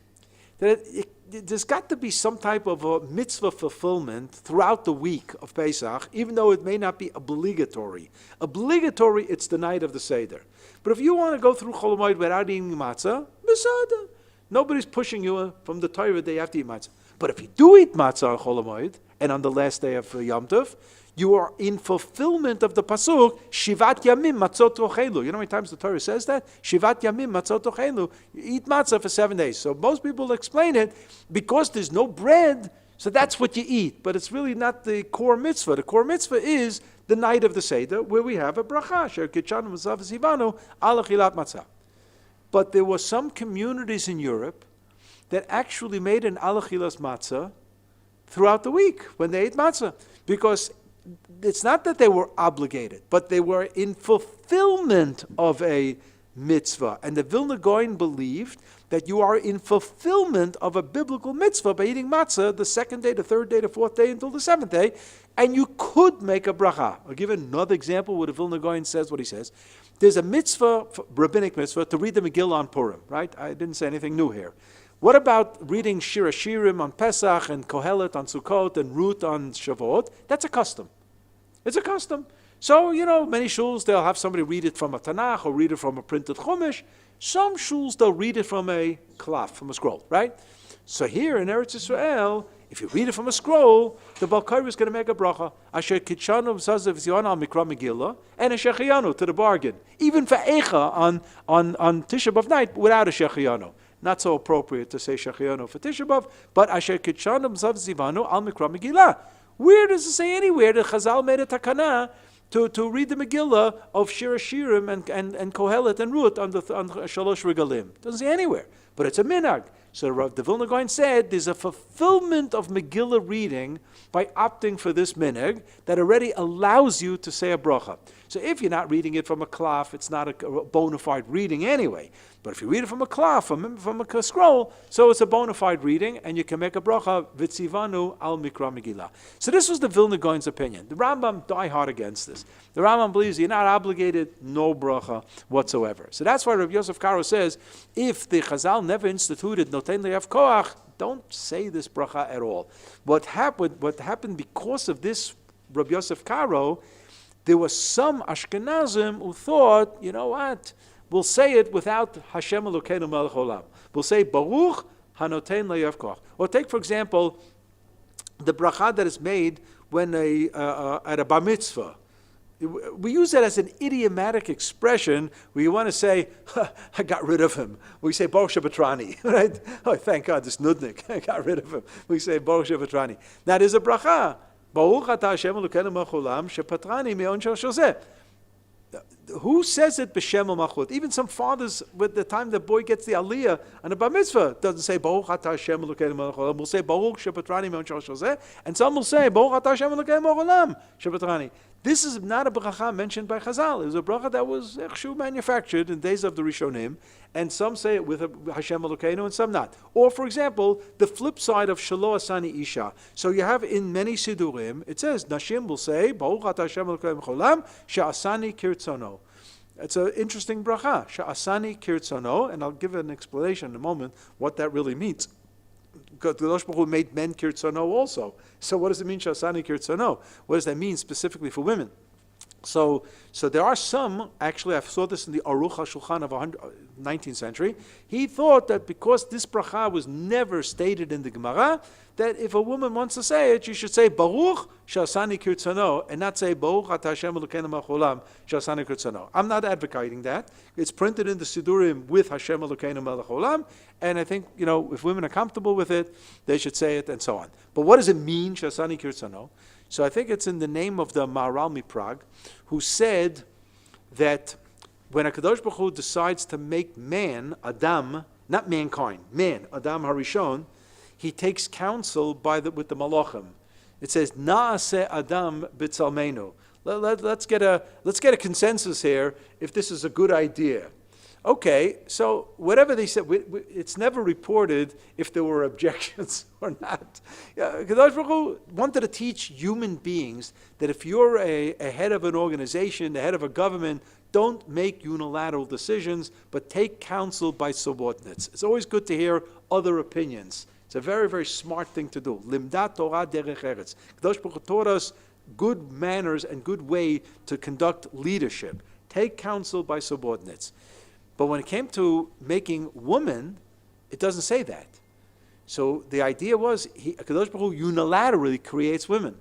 that there's got to be some type of a mitzvah fulfillment throughout the week of Pesach, even though it may not be obligatory. Obligatory, it's the night of the Seder. But if you want to go through Chol Hamoed without eating matzah, besada. Nobody's pushing you from the Torah that you have to eat matzah. But if you do eat matzah on Chol Hamoed, and on the last day of Yom Tov, you are in fulfillment of the pasuk, Shivat Yamim Matzot Tochelu. You know how many times the Torah says that? Shivat Yamim Matzot Tochelu. You eat matzah for 7 days. So most people explain it, because there's no bread, so that's what you eat. But it's really not the core mitzvah. The core mitzvah is the night of the Seder, where we have a bracha, Sher Kitchanu Mazav Zivanu, Al Achilat Matzah. But there were some communities in Europe that actually made an Al Achilas Matzah throughout the week when they ate matzah. Because it's not that they were obligated, but they were in fulfillment of a mitzvah. And the Vilna Gaon believed that you are in fulfillment of a biblical mitzvah by eating matzah the second day, the third day, the fourth day, until the seventh day, and you could make a bracha. I'll give another example where the Vilna Gaon says what he says. There's a mitzvah, rabbinic mitzvah, to read the Megillah on Purim, right? I didn't say anything new here. What about reading Shir HaShirim on Pesach and Kohelet on Sukkot and Ruth on Shavuot? That's a custom. It's a custom. So, many shuls, they'll have somebody read it from a Tanakh or read it from a printed Chumash. Some shuls, they'll read it from a klaf, from a scroll, right? So here in Eretz Yisrael, if you read it from a scroll, the Balkair is going to make a bracha. Asher kitchanu v'sazav zyon al mikra Megillah, and a shechiyanu to the bargain. Even for Eicha on Tisha B'Av night, without a shechiyanu. Not so appropriate to say shechiyanu for Tisha B'Av, but asher kitchanu v'sazav zivanu al mikra Megillah. Where does it say anywhere that Chazal made a takana to read the Megillah of Shir HaShirim and Kohelet and Ruth on Shalosh Regalim? Doesn't say anywhere, but it's a minhag. So the Vilna Gaon said there's a fulfillment of Megillah reading by opting for this minhag that already allows you to say a bracha. So if you're not reading it from a klaf, it's not a bona fide reading anyway. But if you read it from a klaf, from a scroll, so it's a bona fide reading, and you can make a bracha, v'tzivanu al mikra Megillah. So this was the Vilna Gaon's opinion. The Rambam die hard against this. The Rambam believes you're not obligated, no bracha whatsoever. So that's why Rabbi Yosef Karo says, if the Chazal never instituted noten le'av koach, don't say this bracha at all. What happened because of this Rabbi Yosef Karo, there were some Ashkenazim who thought, you know what, we'll say it without Hashem Elokeinu Melech Olam. We'll say Baruch Hanoten Le'av Koach. Or take, for example, the bracha that is made when at a bar mitzvah. We use that as an idiomatic expression where you want to say, I got rid of him. We say Baruch Shebatrani, right? Oh, thank God, this nudnik, I got rid of him. We say Baruch Shebatrani. Now there's a bracha. Baruch atah Hashem Elokeinu melech haolam shepatrani me'on shel shozeh. Who says it b'shem u'machut? Even some fathers, with the time the boy gets the aliyah on a bar mitzvah, doesn't say Baruch atah Hashem Elokeinu melech haolam. We'll say Baruch shepatrani me'on shel shozeh, and some will say Baruch atah Hashem Elokeinu melech haolam shepatrani. This is not a bracha mentioned by Chazal. It was a bracha that was manufactured in days of the Rishonim, and some say it with Hashem Elokeinu and some not. Or, for example, the flip side of Shelo Asani Isha. So you have in many Sidurim, it says, Nashim will say, Baruch atah Hashem Elokeinu cholam, she'asani kirtzono. It's an interesting bracha, she'asani kirtzono, and I'll give an explanation in a moment what that really means. Because the Kadosh Baruch Hu made men kirtzono also. So what does it mean, she'asani kirtzono? What does that mean specifically for women? So there are some, actually I saw this in the Aruch HaShulchan of 19th century, he thought that because this bracha was never stated in the Gemara, that if a woman wants to say it, she should say Baruch Shasani Kirtzano, and not say Baruch Ata Hashem Elokeinu Melech Haolam Shasani Kirtzano. I'm not advocating that. It's printed in the Sidurim with Hashem Elokeinu Melech Haolam, and I think, if women are comfortable with it, they should say it, and so on. But what does it mean, Shasani Kirtzano? So I think it's in the name of the Maharal Miprag, who said that when HaKadosh Baruch Hu decides to make man, Adam, not mankind, man, Adam Harishon, he takes counsel with the Malachim. It says, Naaseh Adam b'tzalmenu. Let's get a consensus here if this is a good idea. Okay, so whatever they said, it's never reported if there were objections or not. Kadosh Baruch Hu wanted to teach human beings that if you're a head of an organization, the head of a government, don't make unilateral decisions, but take counsel by subordinates. It's always good to hear other opinions. It's a very, very smart thing to do. Limdat Torah derech eretz. Kadosh Baruch Hu taught us good manners and good way to conduct leadership. Take counsel by subordinates. But when it came to making woman, it doesn't say that. So the idea was, HaKadosh Baruch Hu unilaterally creates women.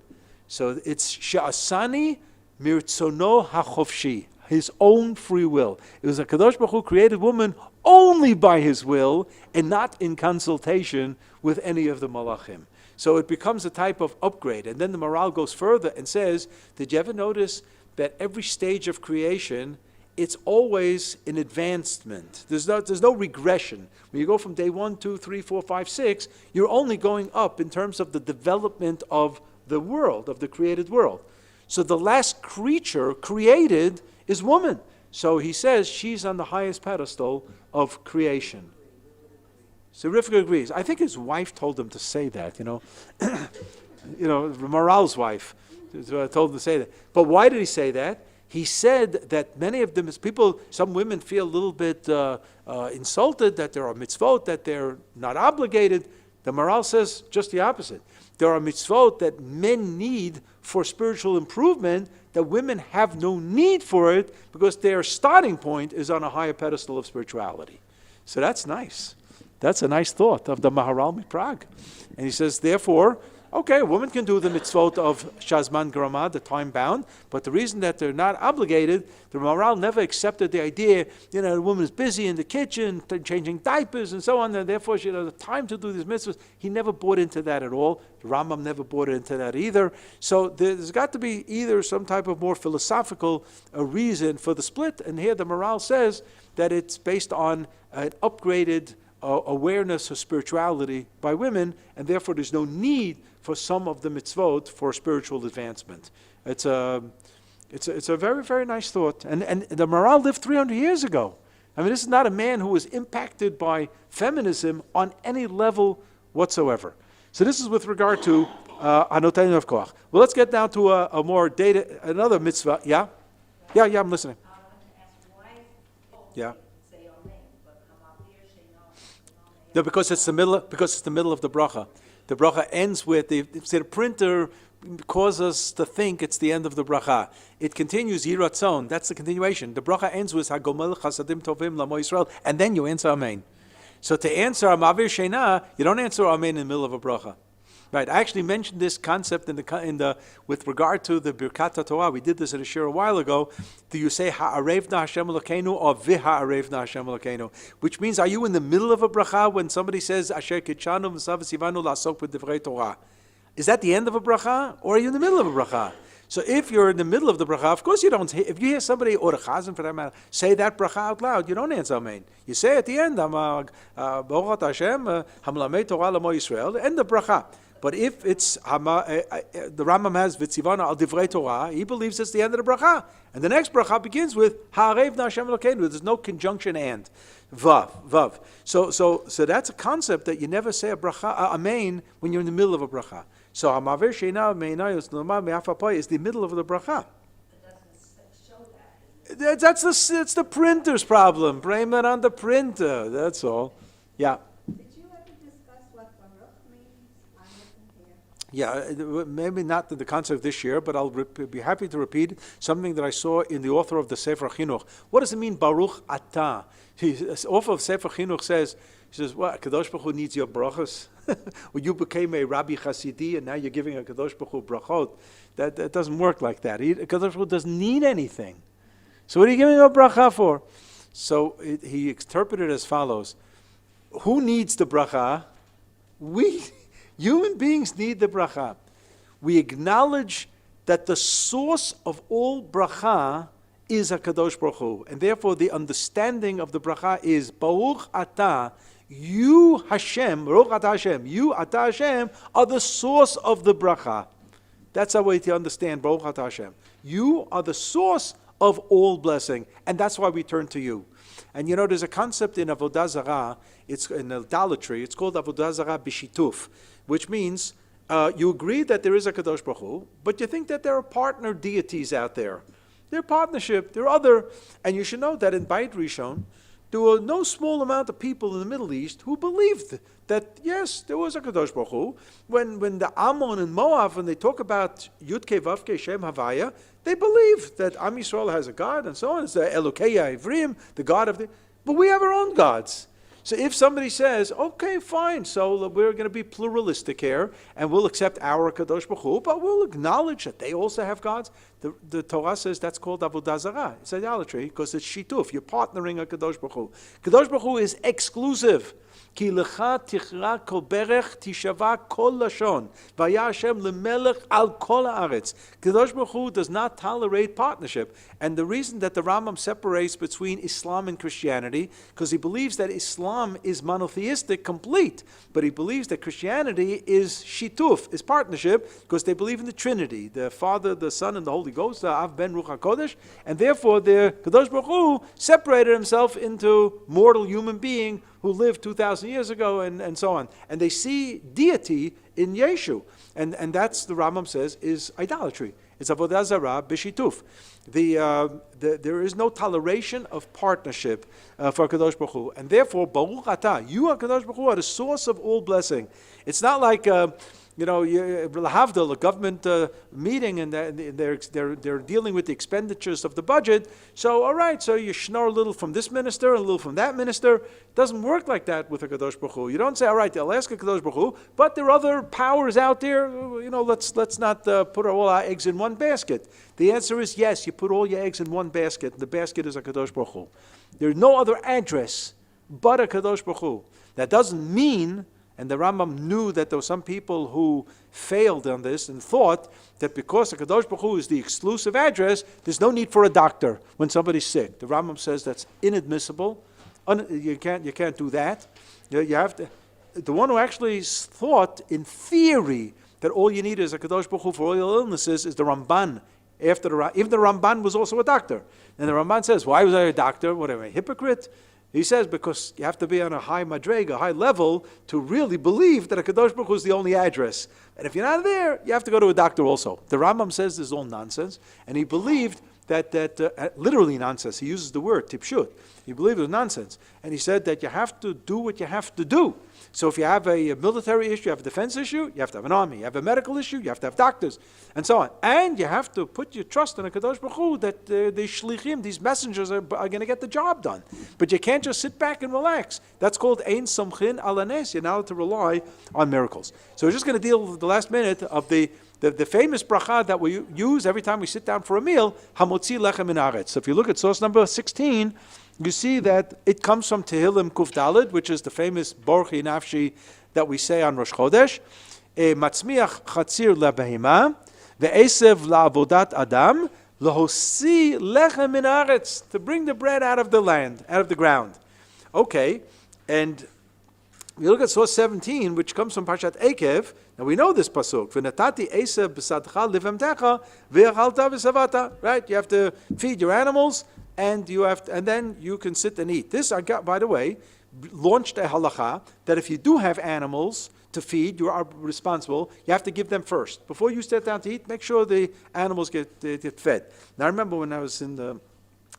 So it's Sha'asani mirtzono hachofshi, his own free will. It was HaKadosh Baruch Hu created woman only by his will and not in consultation with any of the malachim. So it becomes a type of upgrade. And then the Maharal goes further and says, did you ever notice that every stage of creation, it's always an advancement. There's no regression. When you go from day 1, 2, 3, 4, 5, 6, you're only going up in terms of the development of the world, of the created world. So the last creature created is woman. So he says she's on the highest pedestal of creation. So Rivka agrees. I think his wife told him to say that, Maharal's wife told him to say that. But why did he say that? He said that many of them, some women feel a little bit insulted that there are mitzvot, that they're not obligated. The Maharal says just the opposite. There are mitzvot that men need for spiritual improvement, that women have no need for it because their starting point is on a higher pedestal of spirituality. So that's nice. That's a nice thought of the Maharal Miprag. And he says, therefore, okay, a woman can do the mitzvot of Shazman Grama, the time bound, but the reason that they're not obligated, the Maharal never accepted the idea, the woman is busy in the kitchen, changing diapers and so on, and therefore she doesn't have time to do these mitzvahs. He never bought into that at all. The Rambam never bought into that either. So there's got to be either some type of more philosophical reason for the split, and here the Maharal says that it's based on an upgraded awareness of spirituality by women, and therefore there's no need for some of the mitzvot for spiritual advancement. It's a very, very nice thought. And the Maharal lived 300 years ago. I mean, this is not a man who was impacted by feminism on any level whatsoever. So this is with regard to Hanotenu of Koach. Well, let's get down to another mitzvah. Yeah, I'm listening. Yeah. No, because it's the middle of the bracha. The bracha ends with the printer causes us to think it's the end of the bracha. It continues Yiratzon. That's the continuation. The bracha ends with Hagomel Chasadim Tovim LaOUisrael, and then you answer Amen. So to answer Amavir Sheina, you don't answer Amen in the middle of a bracha. Right, I actually mentioned this concept with regard to the Birkat Torah. We did this in a shir a while ago. Do you say Ha'arevna Hashem Elokeinu or V'Ha'arevna Hashem Elokeinu? Which means, are you in the middle of a bracha when somebody says Asher Kitchanu V'Sav Sivanu La'asok with Divrei Torah? Is that the end of a bracha, or are you in the middle of a bracha? So if you're in the middle of the bracha, of course you don't. If you hear somebody, or a chazan for that matter, say that bracha out loud, you don't answer Amen. You say at the end, Baruch Hashem Hamlamei Torah LaOUisrael, end the bracha. But if it's, the Rambam has V'tzivana al Divrei Torah, he believes it's the end of the bracha. And the next bracha begins with Ha'arev Hashem Elokeinu. There's no conjunction and. Vav. So that's a concept that you never say a bracha, Amen, when you're in the middle of a bracha. So Ha'maver Sheina Me'inayos Norma Me'afapai is the middle of the bracha. That's the printer's problem. Blame it on the printer. That's all. Yeah. Yeah, maybe not the concept this year, but I'll be happy to repeat something that I saw in the author of the Sefer Chinuch. What does it mean, Baruch Atah? The author of Sefer Chinuch says, what, Kadosh Baruch Hu needs your brachos? Well, you became a Rabbi Chasidi, and now you're giving a Kadosh Baruch Hu brachot. That doesn't work like that. Kadosh Baruch Hu doesn't need anything. So what are you giving a bracha for? So he interpreted it as follows. Who needs the bracha? We, human beings, need the bracha. We acknowledge that the source of all bracha is HaKadosh Baruch Hu. And therefore the understanding of the bracha is Baruch Atah, you Hashem, Baruch Atah Hashem, you Atah Hashem are the source of the bracha. That's our way to understand Baruch Atah Hashem. You are the source of all blessing. And that's why we turn to you. And you know, there's a concept in Avodah Zarah, it's in idolatry, it's called Avodah Zarah B'shituf, which means you agree that there is a Kadosh Baruch Hu, but you think that there are partner deities out there. They're partnership, they're other, and you should know that in Beit Rishon, there were no small amount of people in the Middle East who believed that, yes, there was a Kadosh Baruch Hu. When the Ammon and Moab, when they talk about Yud-Kei Vav-Kei Shem Havaya, they believe that OUisrael has a God and so on. It's the Elokei Ivrim, the God of the... But we have our own gods. So if somebody says, okay, fine, so we're going to be pluralistic here, and we'll accept our Kadosh Baruch Hu, but we'll acknowledge that they also have gods, the Torah says that's called Avodah Zarah. It's idolatry, because it's shituf. You're partnering a Kadosh Baruch Hu. Kadosh Baruch Hu is exclusive. Ki lecha tichra kol berech tishava kol lashon vaya Hashem lemelech al kol haaretz. Kadosh Baruch Hu does not tolerate partnership, and the reason that the Rambam separates between Islam and Christianity, because he believes that Islam is monotheistic, complete, but he believes that Christianity is shituf, is partnership, because they believe in the Trinity, the Father, the Son, and the Holy Ghost, the Av Ben Ruach HaKodesh, and therefore the Kadosh Baruch Hu separated himself into mortal human being who lived 2,000 years ago, and so on. And they see deity in Yeshu. And that's, the Rambam says, is idolatry. It's Avodah Zarah B'shituf. There is no toleration of partnership for Kadosh Baruch Hu. And therefore, Baruch Atah, you are Kadosh Baruch Hu, are the source of all blessing. It's not like... Lahavdil, a government meeting, and they're dealing with the expenditures of the budget. So, all right, so you schnorr a little from this minister, a little from that minister. It doesn't work like that with a Kadosh Baruch Hu. You don't say, all right, I'll ask a Kadosh Baruch Hu, but there are other powers out there. Let's not put all our eggs in one basket. The answer is yes. You put all your eggs in one basket. And the basket is a Kadosh Baruch Hu. There's no other address but a Kadosh Baruch Hu. That doesn't mean. And the Rambam knew that there were some people who failed on this and thought that because the Kadosh Baruch Hu is the exclusive address, there's no need for a doctor when somebody's sick. The Rambam says that's inadmissible. You can't do that. You have to. The one who actually thought, in theory, that all you need is a Kadosh Baruch Hu for all your illnesses is the Ramban. Even the Ramban was also a doctor. And the Ramban says, why was I a doctor? What am I, a hypocrite? He says because you have to be on a high madrega, a high level, to really believe that a Kadosh Baruch Hu is the only address. And if you're not there, you have to go to a doctor also. The Rambam says this is all nonsense, and he believed that literally nonsense. He uses the word tipshut. He believed it was nonsense, and he said that you have to do what you have to do. So if you have a military issue, you have a defense issue, you have to have an army. You have a medical issue, you have to have doctors, and so on. And you have to put your trust in a Kadosh Baruch Hu that the shlichim, these messengers, are going to get the job done. But you can't just sit back and relax. That's called ein somchin ala nes. You're not allowed to rely on miracles. So we're just going to deal with the last minute of the famous bracha that we use every time we sit down for a meal, hamotzi lechem min haaretz. So if you look at source number 16, you see that it comes from Tehillim Kuf Daled, which is the famous Borchi Nafshi that we say on Rosh Chodesh. Matzmiach chatzir lebehima, ve'esev la'avodat adam, lahosi lechem min haaretz, to bring the bread out of the land, out of the ground. Okay, and you look at source 17, which comes from Parshat Ekev. Now we know this pasuk. V'natati esev b'sadcha livemtecha ve'achalta v'savata. Right, you have to feed your animals. And then you can sit and eat. This, I got, by the way, launched a halacha that if you do have animals to feed, you are responsible. You have to give them first before you sit down to eat. Make sure the animals get fed. Now I remember when I was in the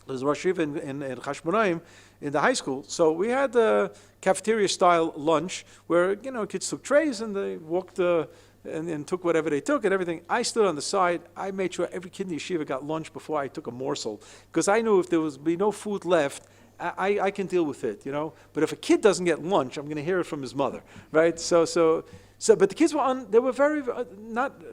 Rosh Yeshiva in Chashmonaim in the high school. So we had a cafeteria style lunch where kids took trays and they walked and took whatever they took and everything. I stood on the side. I made sure every kid in the yeshiva got lunch before I took a morsel, because I knew if there was be no food left, I can deal with it, But if a kid doesn't get lunch, I'm going to hear it from his mother, right? So, but the kids were they were very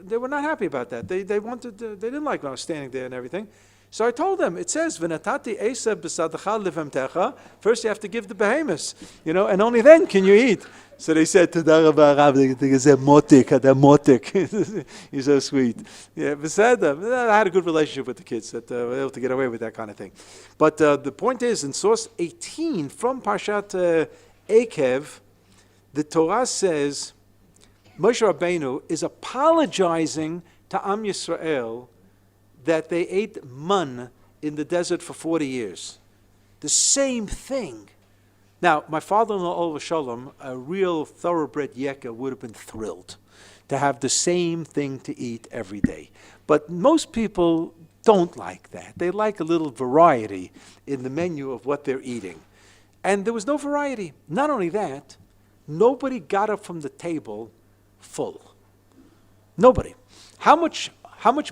they were not happy about that. They didn't like when I was standing there and everything. So I told them, it says, "V'natati esav b'sadacha levemtecha." First, you have to give the behemoths, and only then can you eat. So they said, "Todah rabba, Rav." They said, "Motik." You're so sweet. Yeah, I had a good relationship with the kids that were able to get away with that kind of thing. But the point is, in source 18 from Parshat Ekev, the Torah says Moshe Rabbeinu is apologizing to Am Yisrael that they ate man in the desert for 40 years. The same thing. Now, my father-in-law, Olav Shalom, a real thoroughbred yekka, would have been thrilled to have the same thing to eat every day. But most people don't like that. They like a little variety in the menu of what they're eating. And there was no variety. Not only that, nobody got up from the table full. Nobody. How much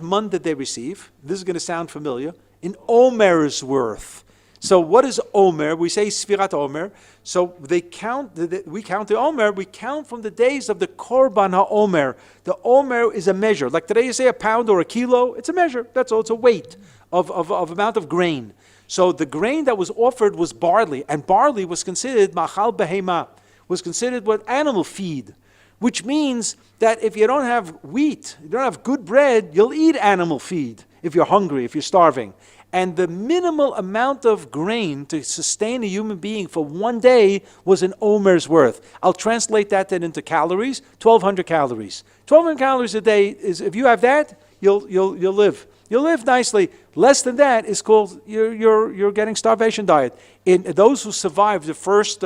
mun did they receive? This is going to sound familiar. In Omer's worth. So what is Omer? We say Sfirat Omer. So we count the Omer. We count from the days of the Korban HaOmer. The Omer is a measure. Like today you say a pound or a kilo. It's a measure. That's all. It's a weight of amount of grain. So the grain that was offered was barley. And barley was considered Machal Behema. Was considered what animal feed. Which means that if you don't have wheat, you don't have good bread, you'll eat animal feed if you're hungry, if you're starving. And the minimal amount of grain to sustain a human being for one day was an omer's worth. I'll translate that then into calories, 1,200 calories. 1,200 calories a day is, if you have that, you'll live. You'll live nicely. Less than that is called, you're getting starvation diet. In those who survived the first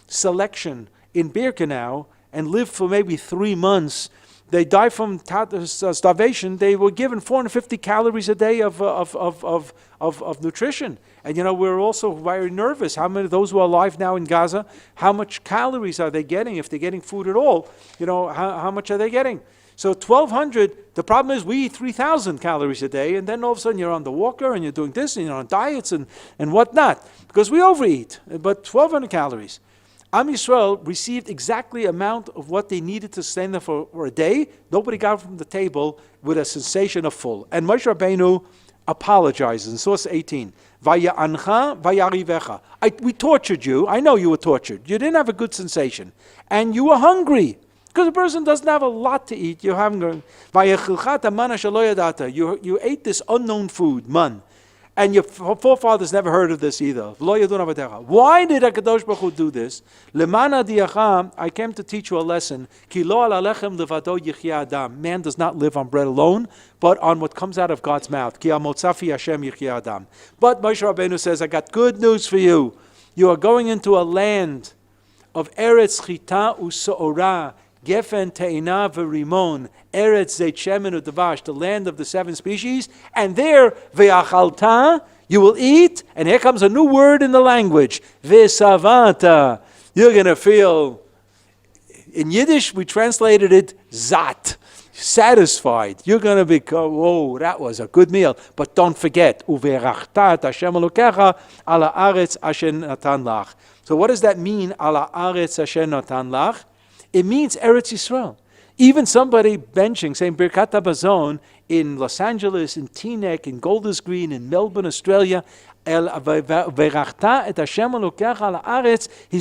selection in Birkenau and lived for maybe 3 months, they died from starvation. They were given 450 calories a day of nutrition. And we're also very nervous. How many of those who are alive now in Gaza, how much calories are they getting, if they're getting food at all? How much are they getting? So 1,200, the problem is we eat 3,000 calories a day, and then all of a sudden you're on the walker and you're doing this and you're on diets and whatnot, because we overeat, but 1,200 calories. Am Yisrael received exactly the amount of what they needed to sustain them for a day. Nobody got from the table with a sensation of full. And Moshe Rabbeinu apologizes in source 18. Vaya'ancha vayarivecha. We tortured you. I know you were tortured. You didn't have a good sensation. And you were hungry. Because a person doesn't have a lot to eat. You're hungry. Vayachilchata mana shelo yadata. You ate this unknown food, man. And your forefathers never heard of this either. Why did HaKadosh Baruch Hu do this? I came to teach you a lesson. Man does not live on bread alone, but on what comes out of God's mouth. But Moshe Rabbeinu says, I got good news for you. You are going into a land of Eretz Chita U'Seorah, Gefen Te'ina V'Rimon, Eretz Zeit Shemen U'Davash, the land of the 7 species, and there, Ve'achalta, you will eat, and here comes a new word in the language, Ve'savata, you're going to feel, in Yiddish we translated it, Zat, satisfied. You're going to be, whoa, that was a good meal, but don't forget, Uve'rachta et Hashem Elokecha ala Aretz Asher Natan Lach. So what does that mean, ala Aretz Asher Natan Lach? It means Eretz Yisrael. Even somebody benching, saying Birkat HaBazon in Los Angeles, in Teaneck, in Golders Green, in Melbourne, Australia, he's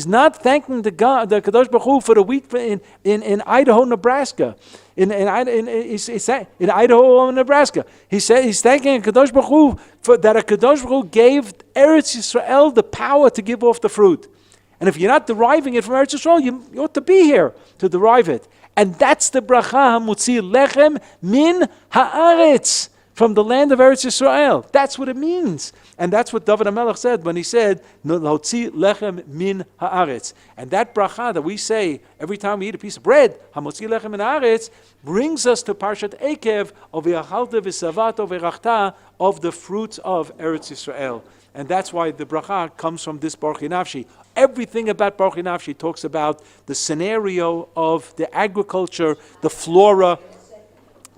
not thanking the God, the Kadosh Baruch Hu, for the wheat in Idaho, Nebraska. In Idaho, Nebraska. He said he's thanking Kadosh Baruch Hu for that Kadosh Baruch Hu gave Eretz Yisrael the power to give off the fruit. And if you're not deriving it from Eretz Yisrael, you ought to be here to derive it. And that's the bracha hamutzi lechem min haaretz, from the land of Eretz Yisrael. That's what it means. And that's what David HaMelech said when he said, Hotzi lechem min haaretz. And that bracha that we say every time we eat a piece of bread, hamutzi lechem min haaretz, brings us to Parshat Ekev of V'achalta v'savato v'rachta, of the fruits of Eretz Yisrael. And that's why the bracha comes from this Baruch Nafshi. everything about Baruch Nafshi talks about the scenario of the agriculture, the flora,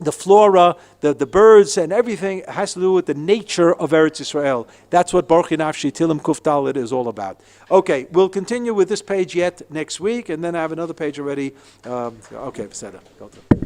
the birds, and everything has to do with the nature of Eretz Yisrael. That's what Baruch Nafshi Tilim Kuf Dalet is all about. Okay, we'll continue with this page yet next week, and then I have another page already. Okay, Seder. Go through.